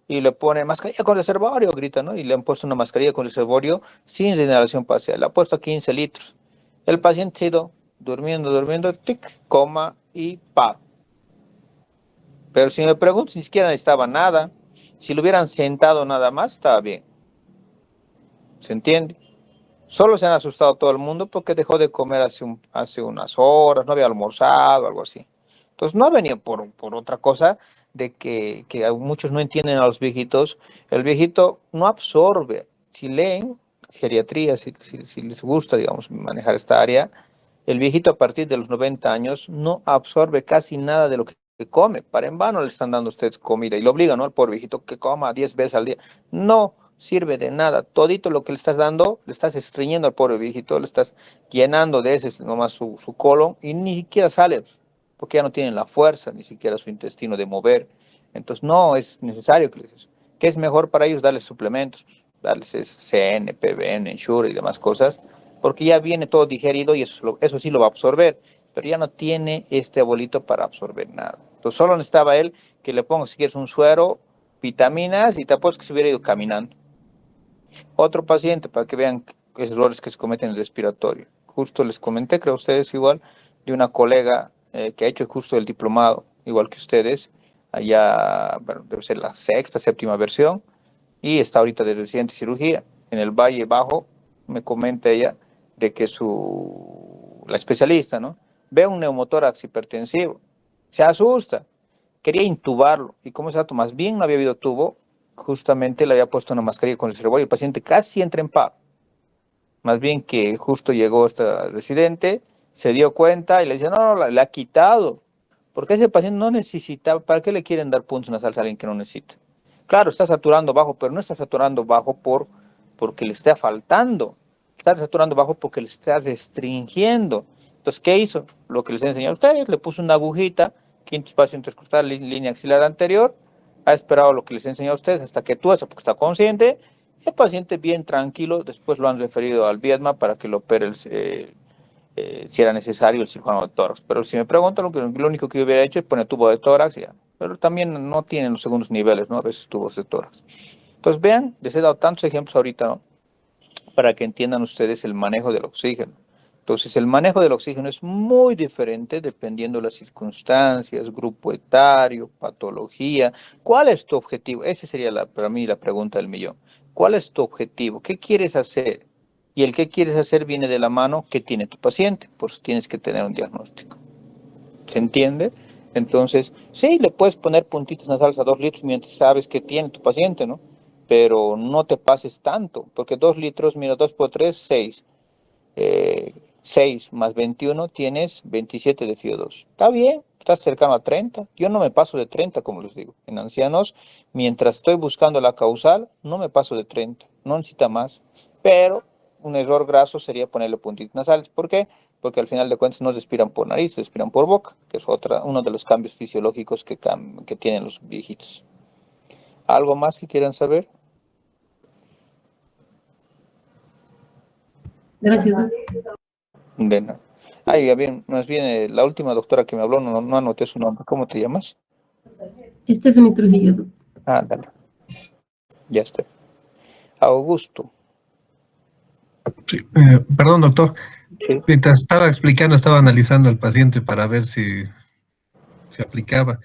y le pone mascarilla con reservorio, grita, ¿no? Y le han puesto una mascarilla con reservorio sin inhalación parcial. Le ha puesto 15 litros. El paciente se ha ido durmiendo, tic, coma y pa. Pero si me pregunto, ni siquiera necesitaba nada. Si lo hubieran sentado nada más, estaba bien. ¿Se entiende? Solo se han asustado todo el mundo porque dejó de comer hace unas horas, no había almorzado, algo así. Entonces no ha venido por otra cosa de que muchos no entienden a los viejitos. El viejito no absorbe. Si leen geriatría, si les gusta, digamos, manejar esta área, el viejito a partir de los 90 años no absorbe casi nada de lo que come. Para en vano le están dando a ustedes comida y lo obligan, ¿no? Al pobre viejito que coma 10 veces al día. No sirve de nada. Todito lo que le estás dando, le estás estreñiendo al pobre viejito, le estás llenando de ese nomás su colon y ni siquiera sale, porque ya no tienen la fuerza, ni siquiera su intestino de mover. Entonces no es necesario que les... ¿Qué es mejor para ellos? Darles suplementos, darles CN, PBN, Ensure y demás cosas, porque ya viene todo digerido y eso sí lo va a absorber, pero ya no tiene este abuelito para absorber nada. Entonces solo necesitaba él que le ponga, si quieres, un suero, vitaminas, y te apuesto que se hubiera ido caminando. Otro paciente, para que vean errores que se cometen en el respiratorio. Justo les comenté, creo ustedes igual, de una colega que ha hecho justo el diplomado, igual que ustedes, allá, bueno, debe ser la sexta, séptima versión, y está ahorita de residente cirugía. En el Valle Bajo me comenta ella de que la especialista, ¿no? Ve un neumotórax hipertensivo, se asusta, quería intubarlo, y como ese dato más bien no había habido tubo, justamente le había puesto una mascarilla con el reservorio y el paciente casi entra en paro. Más bien que justo llegó esta residente, se dio cuenta y le dice, no, le ha quitado. Porque ese paciente no necesita, ¿para qué le quieren dar puntos nasales a alguien que no necesita? Claro, está saturando bajo, pero no está saturando bajo porque le está faltando. Está saturando bajo porque le está restringiendo. Entonces, ¿qué hizo? Lo que les enseñó a ustedes, le puso una agujita, quinto espacio intercostal, línea axilar anterior, ha esperado lo que les enseñó a ustedes hasta que tuesa, porque está consciente. El paciente bien tranquilo, después lo han referido al Viedma para que lo opere si era necesario el cirujano de tórax. Pero si me preguntan, lo único que yo hubiera hecho es poner tubo de tórax, ya. Pero también no tienen los segundos niveles, ¿no? A veces tubos de tórax. Entonces vean, les he dado tantos ejemplos ahorita, ¿no? Para que entiendan ustedes el manejo del oxígeno. Entonces el manejo del oxígeno es muy diferente dependiendo de las circunstancias, grupo etario, patología. ¿Cuál es tu objetivo? Esa sería para mí la pregunta del millón. ¿Cuál es tu objetivo? ¿Qué quieres hacer? Y el qué quieres hacer viene de la mano que tiene tu paciente, pues tienes que tener un diagnóstico. ¿Se entiende? Entonces, sí, le puedes poner puntitos nasales a 2 litros mientras sabes que tiene tu paciente, ¿no? Pero no te pases tanto, porque 2 litros, mira, 2 por 3, 6. 6 más 21 tienes 27 de FIO2. Está bien, estás cercano a 30. Yo no me paso de 30, como les digo. En ancianos, mientras estoy buscando la causal, no me paso de 30. No necesita más. Pero un error graso sería ponerle puntitos nasales. ¿Por qué? Porque al final de cuentas no respiran por nariz, respiran por boca, que es uno de los cambios fisiológicos que tienen los viejitos. ¿Algo más que quieran saber? Gracias. De nada. Ay, bien, más bien la última doctora que me habló, no anoté su nombre. ¿Cómo te llamas? Stephanie Trujillo. Ah, dale. Ya está. Augusto. Sí, perdón, doctor. Sí. Mientras estaba explicando, estaba analizando al paciente para ver si se aplicaba.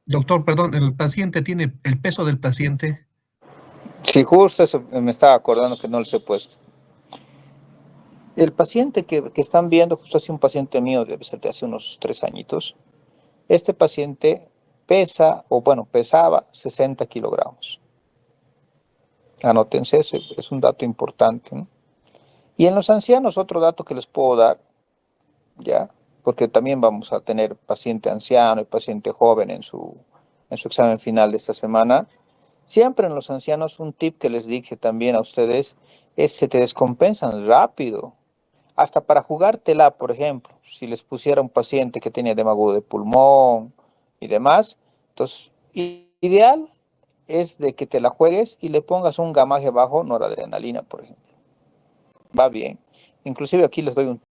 Doctor, perdón, ¿el paciente tiene el peso del paciente? Sí, justo eso me estaba acordando que no les he puesto. El paciente que están viendo, justo así un paciente mío, debe ser de hace unos 3 añitos. Este paciente pesaba 60 kilogramos. Anótense, eso es un dato importante, ¿no? Y en los ancianos, otro dato que les puedo dar, ¿ya? Porque también vamos a tener paciente anciano y paciente joven en su examen final de esta semana. Siempre en los ancianos, un tip que les dije también a ustedes es se te descompensan rápido. Hasta para jugártela, por ejemplo, si les pusiera un paciente que tiene edema agudo de pulmón y demás, entonces, ideal es de que te la juegues y le pongas un gamaje bajo noradrenalina, por ejemplo. Va bien. Inclusive aquí les doy un